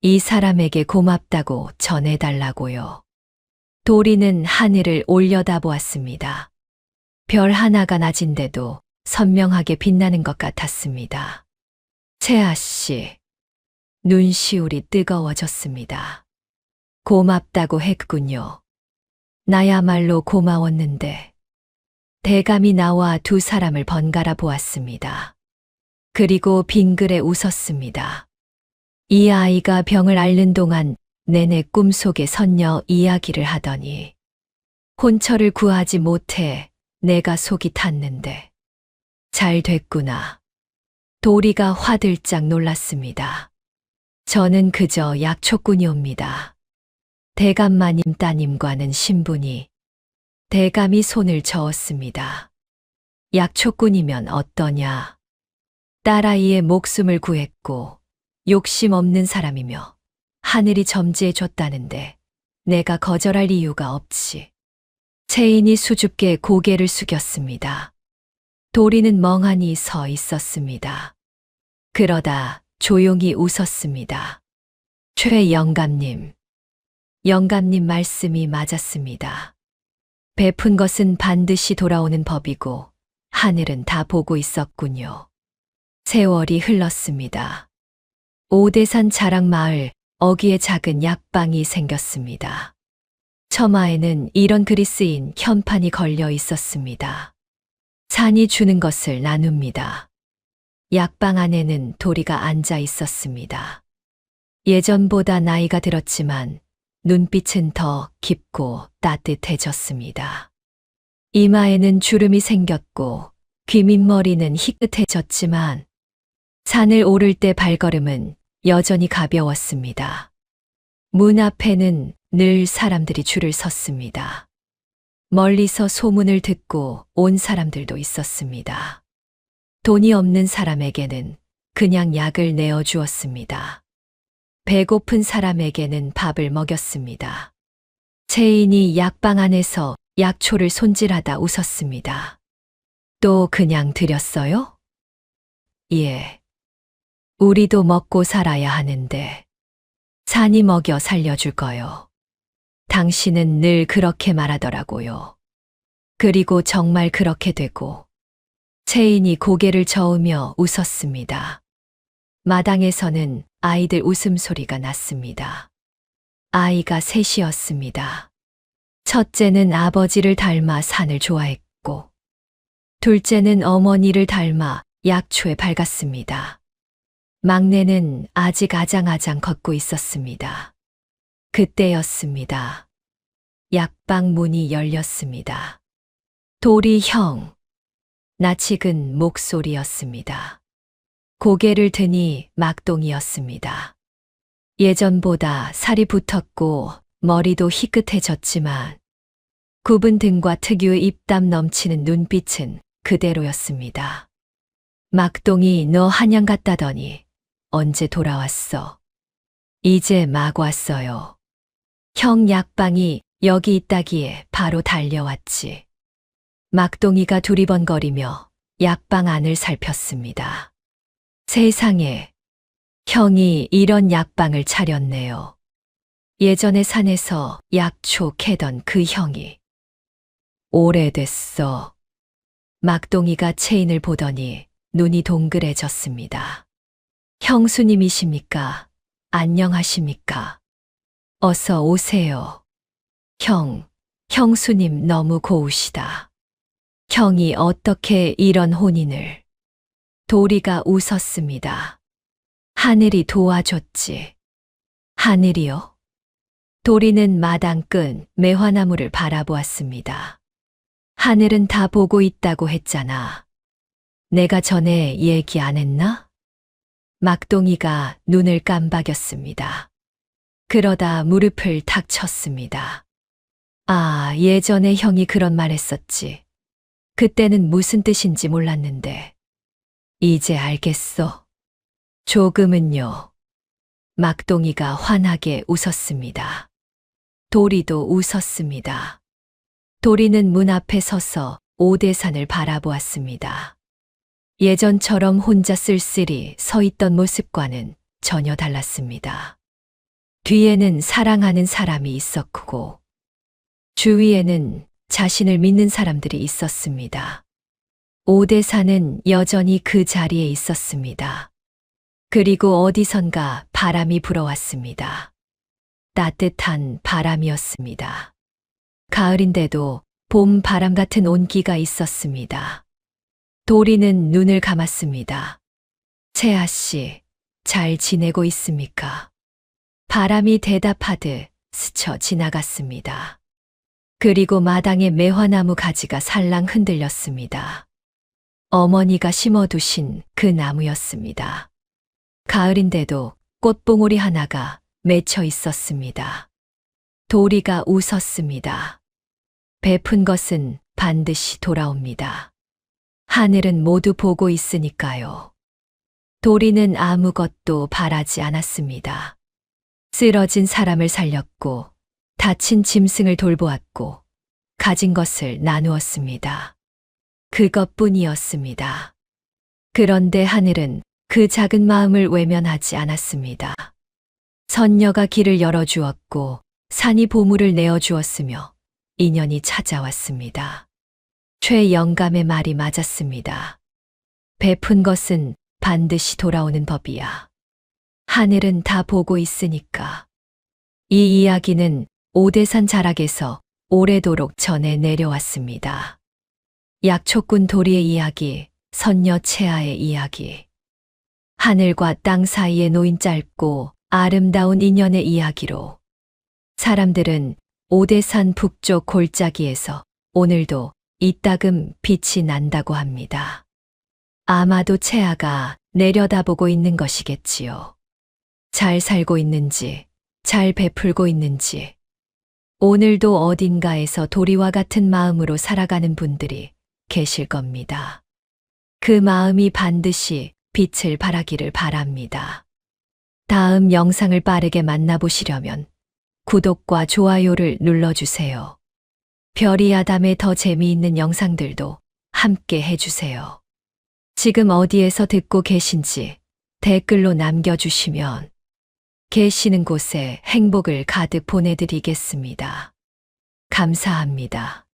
B: 이 사람에게 고맙다고 전해달라고요. 도리는 하늘을 올려다보았습니다. 별 하나가 낮은데도 선명하게 빛나는 것 같았습니다. 채아 씨, 눈시울이 뜨거워졌습니다. 고맙다고 했군요. 나야말로 고마웠는데. 대감이 나와 두 사람을 번갈아 보았습니다. 그리고 빙그레 웃었습니다. 이 아이가 병을 앓는 동안 내내 꿈속에 선녀 이야기를 하더니 혼처를 구하지 못해 내가 속이 탔는데 잘 됐구나. 도리가 화들짝 놀랐습니다. 저는 그저 약초꾼이옵니다. 대감마님 따님과는 신분이. 대감이 손을 저었습니다. 약초꾼이면 어떠냐. 딸아이의 목숨을 구했고 욕심 없는 사람이며 하늘이 점지해 줬다는데 내가 거절할 이유가 없지. 채인이 수줍게 고개를 숙였습니다. 도리는 멍하니 서 있었습니다. 그러다 조용히 웃었습니다. 최 영감님. 영감님 말씀이 맞았습니다. 베푼 것은 반드시 돌아오는 법이고 하늘은 다 보고 있었군요. 세월이 흘렀습니다. 오대산 자락마을 어귀에 작은 약방이 생겼습니다. 처마에는 이런 글이 쓰인 현판이 걸려 있었습니다. 산이 주는 것을 나눕니다. 약방 안에는 도리가 앉아 있었습니다. 예전보다 나이가 들었지만 눈빛은 더 깊고 따뜻해졌습니다. 이마에는 주름이 생겼고 귀밑머리는 희끗해졌지만 산을 오를 때 발걸음은 여전히 가벼웠습니다. 문 앞에는 늘 사람들이 줄을 섰습니다. 멀리서 소문을 듣고 온 사람들도 있었습니다. 돈이 없는 사람에게는 그냥 약을 내어주었습니다. 배고픈 사람에게는 밥을 먹였습니다. 채인이 약방 안에서 약초를 손질하다 웃었습니다. 또 그냥 드렸어요? 예. 우리도 먹고 살아야 하는데 산이 먹여 살려줄 거요. 당신은 늘 그렇게 말하더라고요. 그리고 정말 그렇게 되고. 채인이 고개를 저으며 웃었습니다. 마당에서는 아이들 웃음소리가 났습니다. 아이가 셋이었습니다. 첫째는 아버지를 닮아 산을 좋아했고, 둘째는 어머니를 닮아 약초에 밝았습니다. 막내는 아직 아장아장 걷고 있었습니다. 그때였습니다. 약방 문이 열렸습니다. 도리 형. 낯익은 목소리였습니다. 고개를 드니 막동이었습니다. 예전보다 살이 붙었고 머리도 희끗해졌지만 굽은 등과 특유의 입담 넘치는 눈빛은 그대로였습니다. 막동이 너 한양 갔다더니 언제 돌아왔어? 이제 막 왔어요. 형 약방이 여기 있다기에 바로 달려왔지. 막동이가 두리번거리며 약방 안을 살폈습니다. 세상에, 형이 이런 약방을 차렸네요. 예전에 산에서 약초 캐던 그 형이. 오래됐어. 막동이가 채인을 보더니 눈이 동그래졌습니다. 형수님이십니까? 안녕하십니까? 어서 오세요. 형수님 너무 고우시다. 형이 어떻게 이런 혼인을. 도리가 웃었습니다. 하늘이 도와줬지. 하늘이요? 도리는 마당 끝 매화나무를 바라보았습니다. 하늘은 다 보고 있다고 했잖아. 내가 전에 얘기 안 했나? 막동이가 눈을 깜박였습니다. 그러다 무릎을 탁 쳤습니다. 아, 예전에 형이 그런 말 했었지. 그때는 무슨 뜻인지 몰랐는데. 이제 알겠어. 조금은요. 막동이가 환하게 웃었습니다. 도리도 웃었습니다. 도리는 문 앞에 서서 오대산을 바라보았습니다. 예전처럼 혼자 쓸쓸히 서 있던 모습과는 전혀 달랐습니다. 뒤에는 사랑하는 사람이 있었고, 주위에는 자신을 믿는 사람들이 있었습니다. 오대산은 여전히 그 자리에 있었습니다. 그리고 어디선가 바람이 불어왔습니다. 따뜻한 바람이었습니다. 가을인데도 봄 바람 같은 온기가 있었습니다. 도리는 눈을 감았습니다. 채아 씨, 잘 지내고 있습니까? 바람이 대답하듯 스쳐 지나갔습니다. 그리고 마당의 매화나무 가지가 살랑 흔들렸습니다. 어머니가 심어두신 그 나무였습니다. 가을인데도 꽃봉오리 하나가 맺혀 있었습니다. 도리가 웃었습니다. 베푼 것은 반드시 돌아옵니다. 하늘은 모두 보고 있으니까요. 도리는 아무것도 바라지 않았습니다. 쓰러진 사람을 살렸고, 다친 짐승을 돌보았고, 가진 것을 나누었습니다. 그것뿐이었습니다. 그런데 하늘은 그 작은 마음을 외면하지 않았습니다. 선녀가 길을 열어주었고, 산이 보물을 내어주었으며, 인연이 찾아왔습니다. 최영감의 말이 맞았습니다. 베푼 것은 반드시 돌아오는 법이야. 하늘은 다 보고 있으니까. 이 이야기는 오대산 자락에서 오래도록 전해 내려왔습니다. 약초꾼 도리의 이야기, 선녀 채아의 이야기. 하늘과 땅 사이에 놓인 짧고 아름다운 인연의 이야기로 사람들은 오대산 북쪽 골짜기에서 오늘도 이따금 빛이 난다고 합니다. 아마도 채아가 내려다보고 있는 것이겠지요. 잘 살고 있는지, 잘 베풀고 있는지, 오늘도 어딘가에서 도리와 같은 마음으로 살아가는 분들이 계실 겁니다. 그 마음이 반드시 빛을 발하기를 바랍니다. 다음 영상을 빠르게 만나보시려면 구독과 좋아요를 눌러주세요. 별이 아담의 더 재미있는 영상들도 함께 해주세요. 지금 어디에서 듣고 계신지 댓글로 남겨주시면 계시는 곳에 행복을 가득 보내드리겠습니다. 감사합니다.